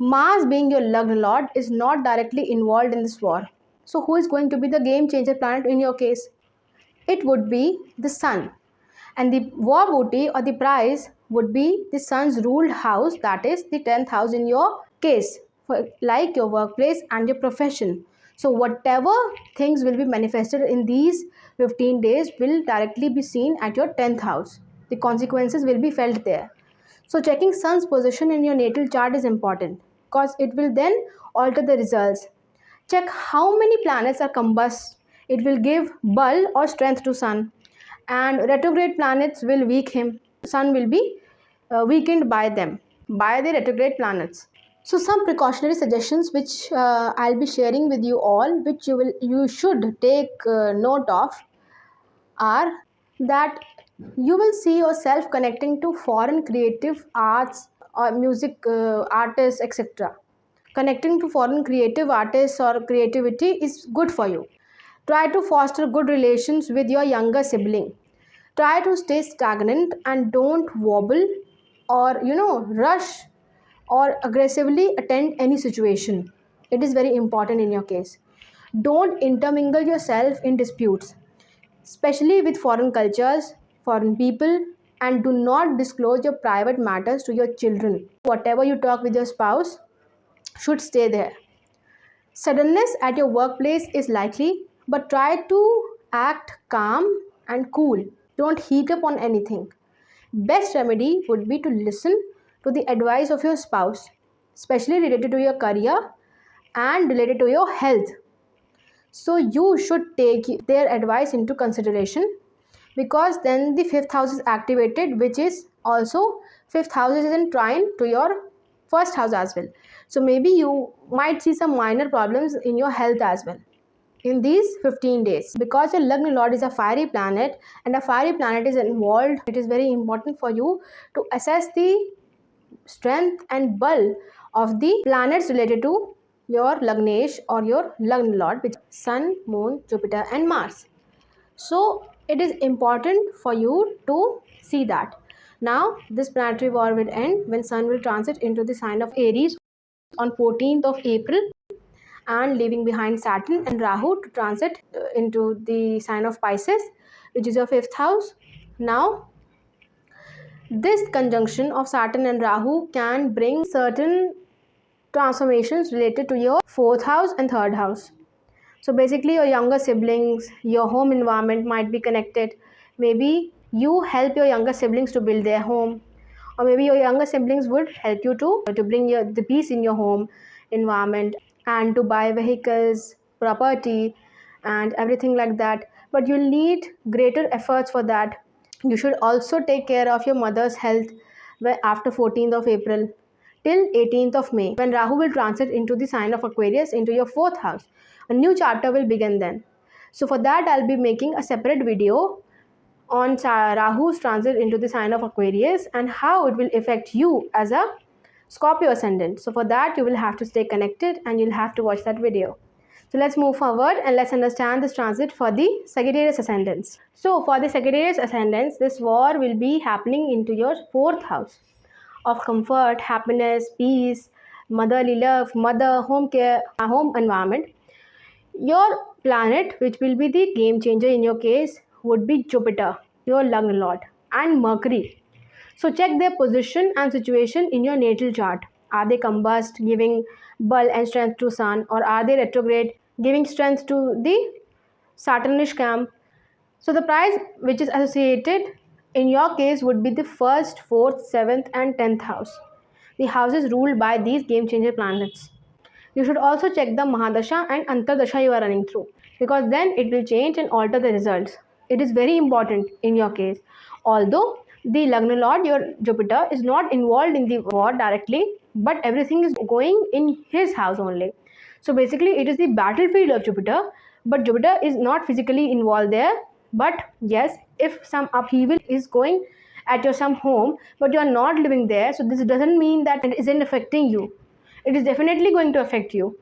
Mars, being your Lagna Lord, is not directly involved in this war. So who is going to be the game changer planet in your case? It would be the Sun. And the war booty or the prize would be the Sun's ruled house, that is the 10th house in your case, like your workplace and your profession. So whatever things will be manifested in these 15 days will directly be seen at your 10th house. The consequences will be felt there. So checking Sun's position in your natal chart is important because it will then alter the results. Check how many planets are combust. It will give bul or strength to Sun, and retrograde planets will weak him. Sun will be weakened by them, by the retrograde planets. So some precautionary suggestions which I'll be sharing with you all, which you should take note of, are that you will see yourself connecting to foreign creative arts or music artists, etc. Connecting to foreign creative artists or creativity is good for you. Try to foster good relations with your younger sibling. Try to stay stagnant and don't wobble or rush or aggressively attend any situation. It is very important in your case. Don't intermingle yourself in disputes, especially with foreign cultures, foreign people, and do not disclose your private matters to your children. Whatever you talk with your spouse should stay there. Suddenness at your workplace is likely, but try to act calm and cool. Don't heat up on anything. Best remedy would be to listen to the advice of your spouse, especially related to your career and related to your health. So you should take their advice into consideration, because then the 5th house is activated, which is also 5th house is in trine to your 1st house as well. So maybe you might see some minor problems in your health as well in these 15 days, because your Lagna Lord is a fiery planet and a fiery planet is involved. It is very important for you to assess the strength and bul of the planets related to your Lagnesh or your Lagna Lord, which is Sun, Moon, Jupiter and Mars. So it is important for you to see that. Now this planetary war will end when Sun will transit into the sign of Aries on 14th of April, and leaving behind Saturn and Rahu to transit into the sign of Pisces, which is your 5th house. Now this conjunction of Saturn and Rahu can bring certain transformations related to your 4th house and 3rd house. So basically your younger siblings, your home environment might be connected. Maybe you help your younger siblings to build their home, or maybe your younger siblings would help you to bring the peace in your home environment and to buy vehicles, property and everything like that. But you'll need greater efforts for that. You should also take care of your mother's health after 14th of April till 18th of May, when Rahu will transit into the sign of Aquarius into your 4th house. A new chapter will begin then. So for that I'll be making a separate video on Rahu's transit into the sign of Aquarius and how it will affect you as a Scorpio Ascendant. So for that you will have to stay connected and you'll have to watch that video. So let's move forward and let's understand this transit for the Sagittarius Ascendants. So for the Sagittarius Ascendants, this war will be happening into your 4th house of comfort, happiness, peace, motherly love, home care, home environment. Your planet which will be the game changer in your case would be Jupiter, your Lagna Lord, and Mercury. So check their position and situation in your natal chart. Are they combust, giving bul and strength to Sun, or are they retrograde, giving strength to the Saturnish camp? So the price which is associated in your case would be the 1st, 4th, 7th and 10th house. The houses ruled by these game changer planets. You should also check the Mahadasha and Antardasha you are running through, because then it will change and alter the results. It is very important in your case. Although the Lagna Lord, your Jupiter, is not involved in the war directly, but everything is going in his house only. So basically it is the battlefield of Jupiter, but Jupiter is not physically involved there. But yes, if some upheaval is going at your some home, but you are not living there, so this doesn't mean that it isn't affecting you. It is definitely going to affect you.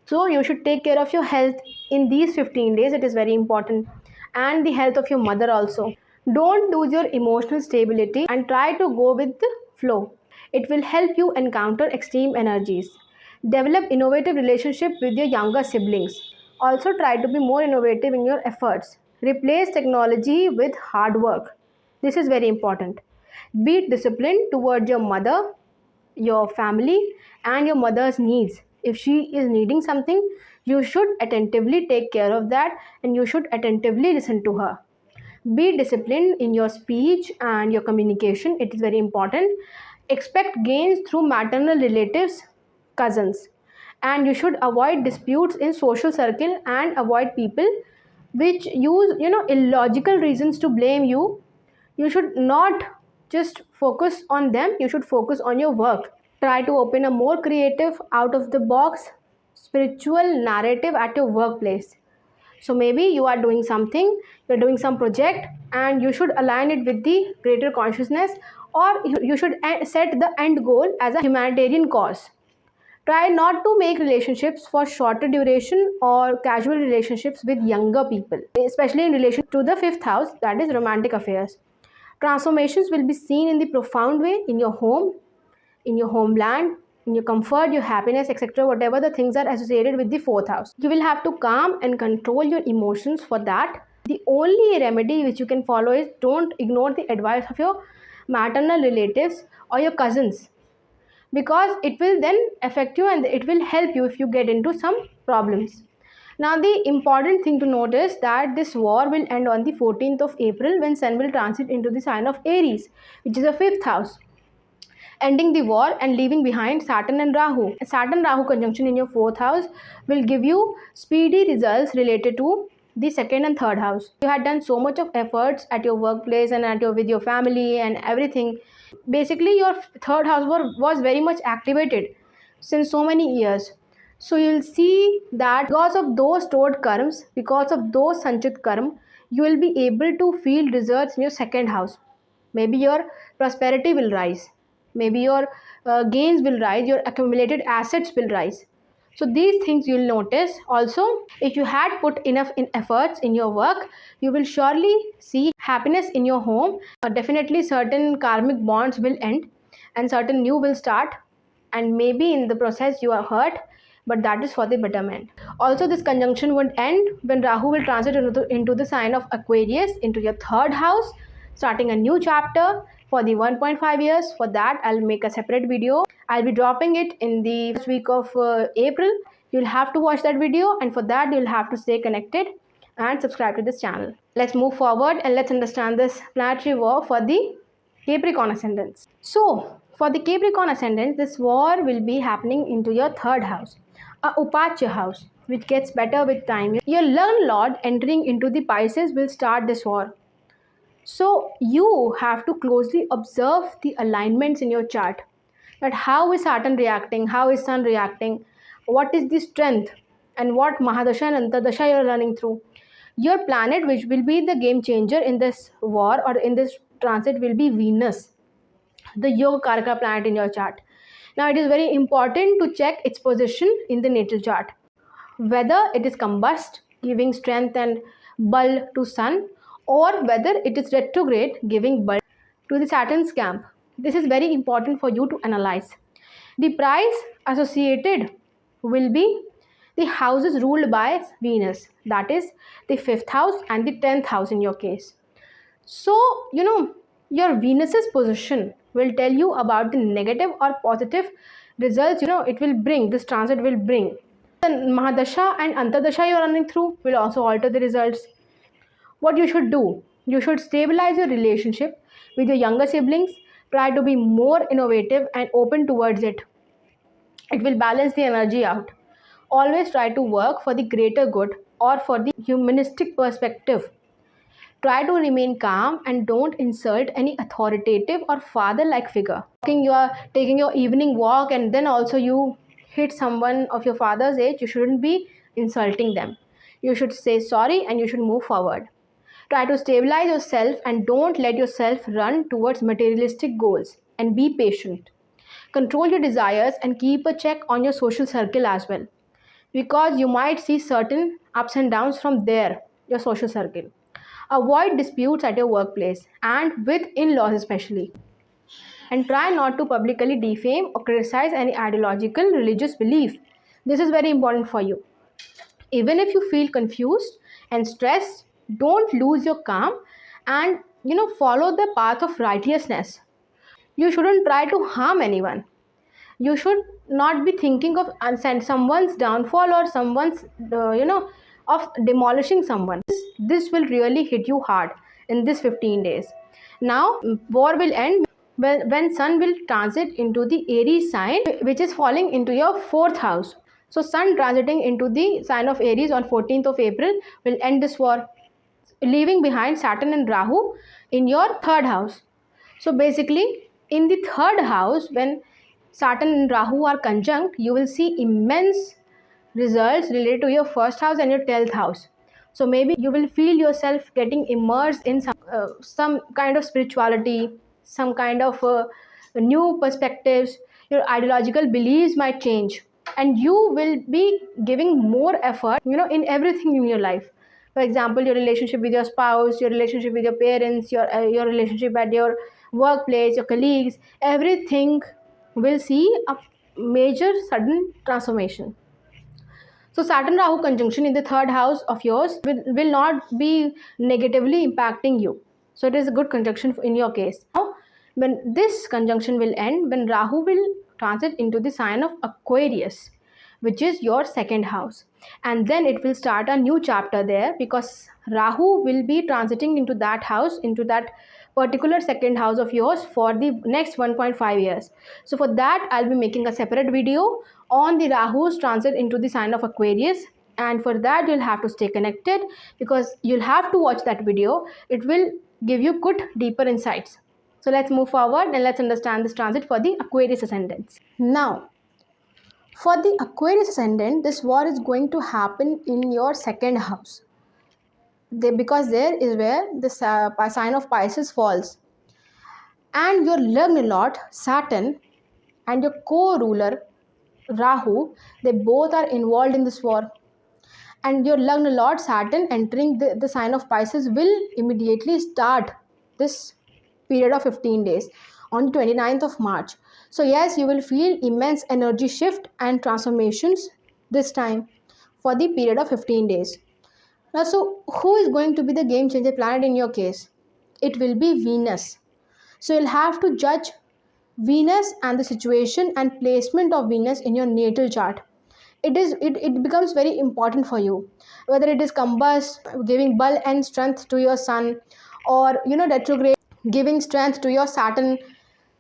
So you should take care of your health in these 15 days. It is very important. And the health of your mother also. Don't lose your emotional stability and try to go with the flow. It will help you encounter extreme energies. Develop innovative relationship with your younger siblings. Also try to be more innovative in your efforts. Replace technology with hard work. This is very important. Be disciplined towards your mother, your family, and your mother's needs. If she is needing something, you should attentively take care of that and you should attentively listen to her. Be disciplined in your speech and your communication. It is very important. Expect gains through maternal relatives, cousins, and you should avoid disputes in social circle and avoid people which use illogical reasons to blame you. You should not just focus on them, you should focus on your work. Try to open a more creative, out of the box spiritual narrative at your workplace. So maybe you are doing something, you're doing some project, and you should align it with the greater consciousness, or you should set the end goal as a humanitarian cause. Try not to make relationships for shorter duration or casual relationships with younger people, especially in relation to the fifth house, that is romantic affairs. Transformations will be seen in the profound way in your home, in your homeland, in your comfort, your happiness, etc. Whatever the things are associated with the fourth house. You will have to calm and control your emotions for that. The only remedy which you can follow is don't ignore the advice of your maternal relatives or your cousins, because it will then affect you and it will help you if you get into some problems. Now the important thing to note is that this war will end on the 14th of April when Sun will transit into the sign of Aries, which is the fifth house, ending the war and leaving behind Saturn and Rahu. A Saturn-Rahu conjunction in your fourth house will give you speedy results related to the second and third house. You had done so much of efforts at your workplace and with your family and everything. Basically, your third house was very much activated since so many years. So you'll see that because of those stored karmas, because of those sanchit karma, you will be able to feel results in your second house. Maybe your prosperity will rise. Maybe your gains will rise, your accumulated assets will rise. So these things you'll notice. Also, if you had put enough efforts in your work, you will surely see happiness in your home. Definitely certain karmic bonds will end and certain new will start, and maybe in the process you are hurt, but that is for the betterment. Also, this conjunction would end when Rahu will transit into the sign of Aquarius, into your third house, starting a new chapter for the 1.5 years. For that, I'll make a separate video. I'll be dropping it in the first week of April. You'll have to watch that video, and for that you'll have to stay connected and subscribe to this channel. Let's move forward and let's understand this planetary war for the Capricorn Ascendants. So, for the Capricorn Ascendants, this war will be happening into your third house, a Upachya house, which gets better with time. Your Learned Lord entering into the Pisces will start this war. So you have to closely observe the alignments in your chart. That how is Saturn reacting, how is Sun reacting, what is the strength, and what Mahadasha and Antardasha you are running through. Your planet which will be the game changer in this war or in this transit will be Venus, the Yoga Karaka planet in your chart. Now it is very important to check its position in the natal chart, whether it is combust, giving strength and bulk to Sun, or whether it is retrograde, giving bulk to the Saturn's camp. This is very important for you to analyze. The price associated will be the houses ruled by Venus, that is the 5th house and the 10th house in your case. So, your Venus's position will tell you about the negative or positive results, it will bring, this transit will bring. The Mahadasha and Antardasha you are running through will also alter the results. What you should do, you should stabilize your relationship with your younger siblings. Try to be more innovative and open towards it. It will balance the energy out. Always try to work for the greater good or for the humanistic perspective. Try to remain calm and don't insult any authoritative or father-like figure. You are taking your evening walk and then also you hit someone of your father's age, you shouldn't be insulting them. You should say sorry and you should move forward. Try to stabilize yourself and don't let yourself run towards materialistic goals, and be patient. Control your desires and keep a check on your social circle as well, because you might see certain ups and downs from there, your social circle. Avoid disputes at your workplace and with in-laws especially. and try not to publicly defame or criticize any ideological religious belief. This is very important for you. Even if you feel confused and stressed, don't lose your calm and follow the path of righteousness. You shouldn't try to harm anyone. You should not be thinking of someone's downfall or someone's of demolishing someone. This will really hit you hard in this 15 days. Now war will end when sun will transit into the Aries sign, which is falling into your 4th house. So sun transiting into the sign of Aries on 14th of April will end this war, leaving behind Saturn and Rahu in your 3rd house. So basically, in the 3rd house, when Saturn and Rahu are conjunct, you will see immense results related to your 1st house and your 10th house. So maybe you will feel yourself getting immersed in some kind of spirituality, some kind of new perspectives. Your ideological beliefs might change, and you will be giving more effort in everything in your life. For example, your relationship with your spouse, your relationship with your parents, your relationship at your workplace, your colleagues, everything will see a major sudden transformation. So Saturn Rahu conjunction in the 3rd house of yours will not be negatively impacting you. So it is a good conjunction in your case. Now, when this conjunction will end, when Rahu will transit into the sign of Aquarius, which is your 2nd house, and then it will start a new chapter there, because Rahu will be transiting into that house, into that particular 2nd house of yours for the next 1.5 years. So for that, I'll be making a separate video on the Rahu's transit into the sign of Aquarius, and for that you'll have to stay connected, because you'll have to watch that video. It will give you good deeper insights. So let's move forward and let's understand this transit for the Aquarius Ascendants. Now, for the Aquarius Ascendant, this war is going to happen in your 2nd house, because there is where the sign of Pisces falls, and your Lagna Lord Saturn and your co-ruler Rahu, they both are involved in this war. And your Lagna Lord Saturn entering the sign of Pisces will immediately start this period of 15 days on the 29th of March. So yes, you will feel immense energy shift and transformations this time for the period of 15 days. Now, so who is going to be the game changer planet in your case? It will be Venus. So you'll have to judge Venus and the situation and placement of Venus in your natal chart. It becomes very important for you, whether it is combust, giving bulk and strength to your sun, or retrograde, giving strength to your Saturn.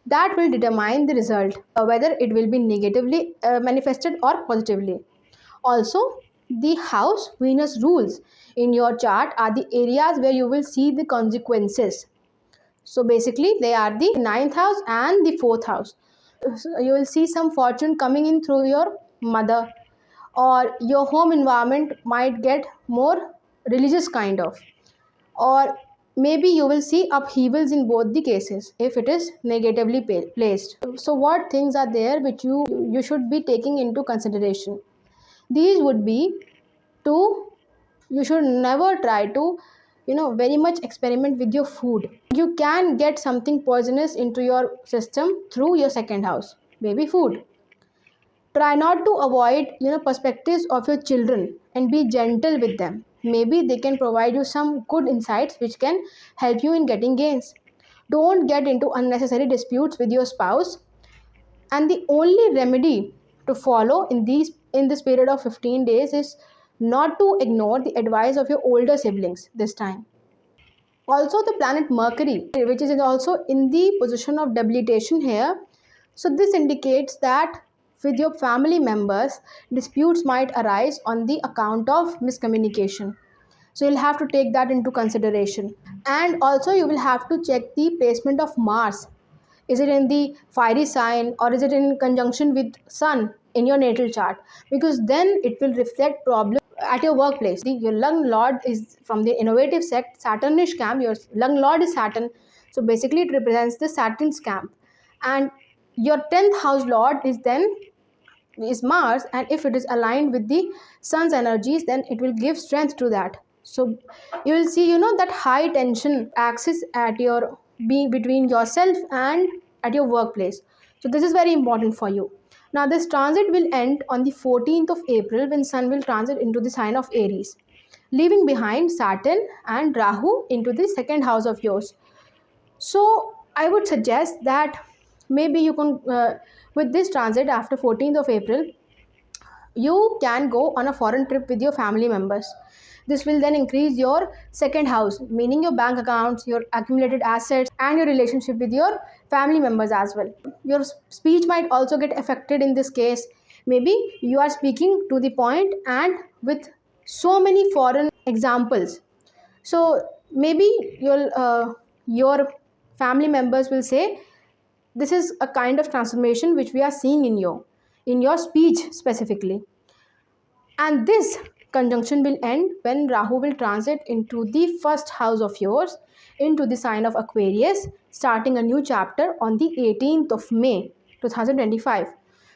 That will determine the result, whether it will be negatively manifested or positively. Also, the house Venus rules in your chart are the areas where you will see the consequences. So basically, they are the 9th house and the 4th house. So you will see some fortune coming in through your mother, or your home environment might get more religious kind of, or maybe you will see upheavals in both the cases if it is negatively placed. So what things are there which you should be taking into consideration? These would be you should never try to very much experiment with your food. You can get something poisonous into your system through your 2nd house, maybe food. Try not to avoid perspectives of your children and be gentle with them. Maybe they can provide you some good insights which can help you in getting gains. Don't get into unnecessary disputes with your spouse. And the only remedy to follow in this period of 15 days is not to ignore the advice of your older siblings this time. Also, the planet Mercury, which is also in the position of debilitation here. So this indicates that with your family members, disputes might arise on the account of miscommunication. So you'll have to take that into consideration. And also you will have to check the placement of Mars. Is it in the fiery sign, or is it in conjunction with Sun in your natal chart? Because then it will reflect problems at your workplace. Your lung lord is from the innovative sect, Saturnish camp. Your lung lord is Saturn. So basically it represents the Saturn's camp. And your 10th house lord is Mars, and if it is aligned with the sun's energies, then it will give strength to that. So you will see that high tension axis at your being between yourself and at your workplace. So this is very important for you. Now this transit will end on the 14th of April when Sun will transit into the sign of Aries, leaving behind Saturn and Rahu into the second house of yours. So I would suggest that maybe you can, with this transit after 14th of April, you can go on a foreign trip with your family members. This will then increase your second house, meaning your bank accounts, your accumulated assets, and your relationship with your family members as well. Your speech might also get affected in this case. Maybe you are speaking to the point and with so many foreign examples. So maybe your family members will say, this is a kind of transformation which we are seeing in your speech specifically. And this conjunction will end when Rahu will transit into the first house of yours, into the sign of Aquarius, starting a new chapter on the 18th of May 2025.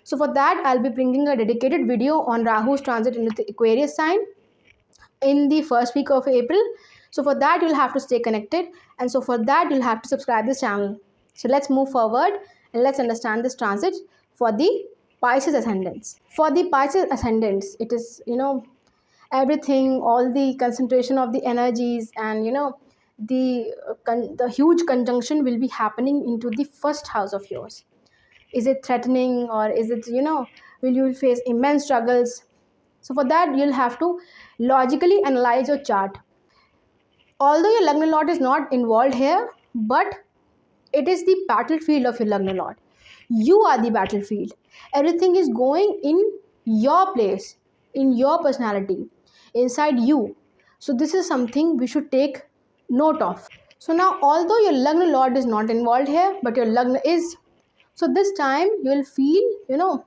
So for that, I'll be bringing a dedicated video on Rahu's transit into the Aquarius sign in the first week of April. So for that, you'll have to stay connected, and so for that, you'll have to subscribe this channel. So let's move forward and let's understand this transit for the Pisces ascendants. For the Pisces ascendants, it is, everything, all the concentration of the energies, and the huge conjunction will be happening into the first house of yours. Is it threatening, or is it, will you face immense struggles? So for that, you'll have to logically analyze your chart. Although your Lagna Lord is not involved here, but it is the battlefield of your Lagna Lord. You are the battlefield. Everything is going in your place, in your personality, inside you. So this is something we should take note of. So now, although your Lagna Lord is not involved here, but your Lagna is. So this time you will feel,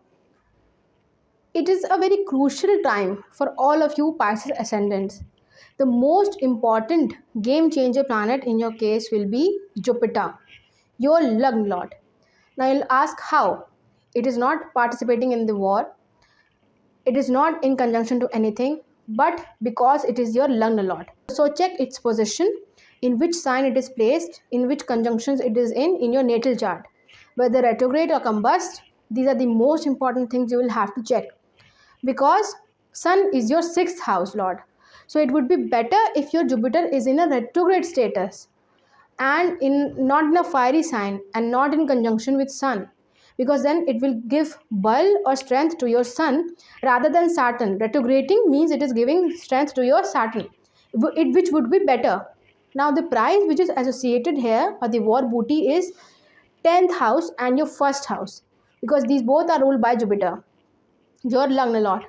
it is a very crucial time for all of you Pisces ascendants. The most important game changer planet in your case will be Jupiter, your Lagna Lord. Now you'll ask how. It is not participating in the war. It is not in conjunction to anything, but because it is your Lagna Lord. So check its position, in which sign it is placed, in which conjunctions it is in your natal chart. Whether retrograde or combust, these are the most important things you will have to check. Because Sun is your 6th house Lord. So it would be better if your Jupiter is in a retrograde status and not in a fiery sign and not in conjunction with Sun, because then it will give bulk or strength to your Sun rather than Saturn. Retrograding means it is giving strength to your Saturn, which would be better. Now the prize which is associated here, or the war booty, is 10th house and your 1st house, because these both are ruled by Jupiter, your Lagna Lord.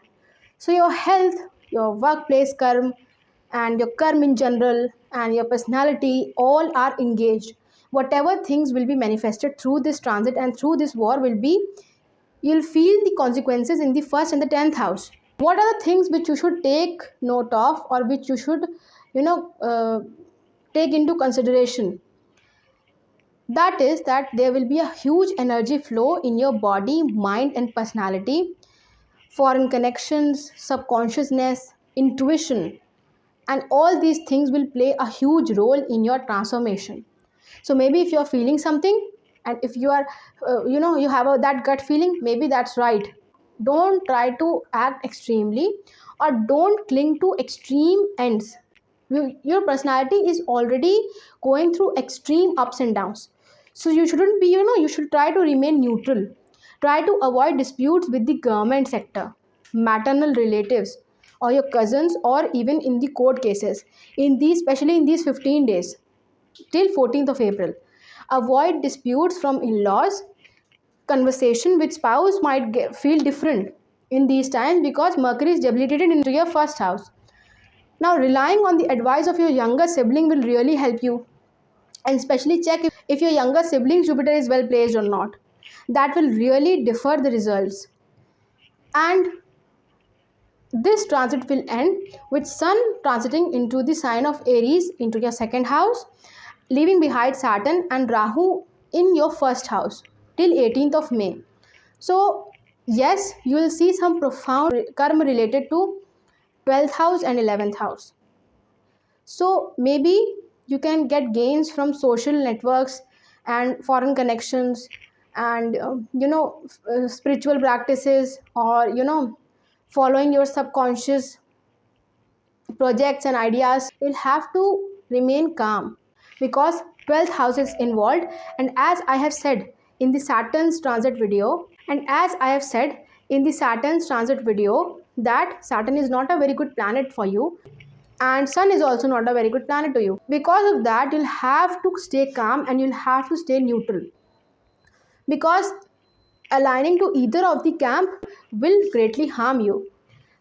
So your health, your workplace karma, and your karma in general, and your personality, all are engaged. Whatever things will be manifested through this transit and through this war will be, you'll feel the consequences in the 1st and the 10th house. What are the things which you should take note of, or which you should, take into consideration? That is that there will be a huge energy flow in your body, mind, and personality. Foreign connections, subconsciousness, intuition, and all these things will play a huge role in your transformation. So maybe if you are feeling something, and if you are, you have that gut feeling, maybe that's right. Don't try to act extremely, or don't cling to extreme ends. Your personality is already going through extreme ups and downs. So you shouldn't be, you should try to remain neutral. Try to avoid disputes with the government sector, maternal relatives, or your cousins, or even in the court cases, especially in these 15 days till 14th of April. Avoid disputes from in-laws. Conversation with spouse might feel different in these times, because Mercury is debilitated into your 1st house. Now relying on the advice of your younger sibling will really help you, and especially check if your younger sibling's Jupiter is well placed or not. That will really differ the results. And this transit will end with Sun transiting into the sign of Aries, into your 2nd house, leaving behind Saturn and Rahu in your 1st house till 18th of May. So yes, you will see some profound karma related to 12th house and 11th house. So maybe you can get gains from social networks and foreign connections, and spiritual practices, or following your subconscious projects and ideas, you'll have to remain calm, because 12th house is involved. And as I have said in the Saturn's transit video, that Saturn is not a very good planet for you, and Sun is also not a very good planet to you. Because of that, you'll have to stay calm and you'll have to stay neutral, because aligning to either of the camp will greatly harm you.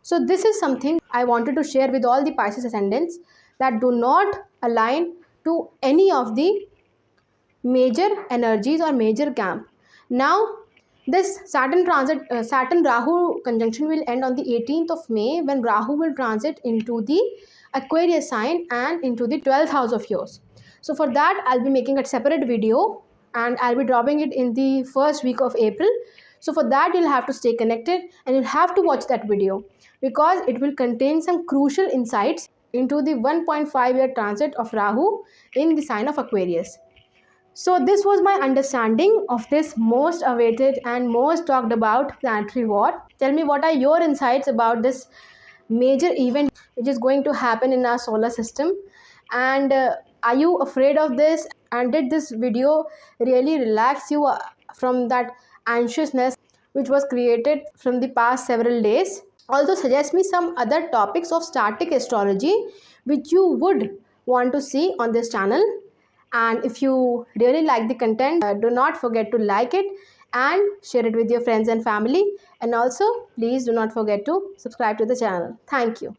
So this is something I wanted to share with all the Pisces ascendants, that do not align to any of the major energies or major camp. Now this Saturn transit, Saturn Rahu conjunction will end on the 18th of May, when Rahu will transit into the Aquarius sign and into the 12th house of yours. So for that, I'll be making a separate video and I'll be dropping it in the first week of April. So for that, you'll have to stay connected and you'll have to watch that video, because it will contain some crucial insights into the 1.5-year transit of Rahu in the sign of Aquarius. So this was my understanding of this most awaited and most talked about planetary war. Tell me, what are your insights about this major event which is going to happen in our solar system? And are you afraid of this? And did this video really relax you from that anxiousness which was created from the past several days? Also suggest me some other topics of static astrology which you would want to see on this channel. And if you really like the content, do not forget to like it and share it with your friends and family. And also, please do not forget to subscribe to the channel. Thank you.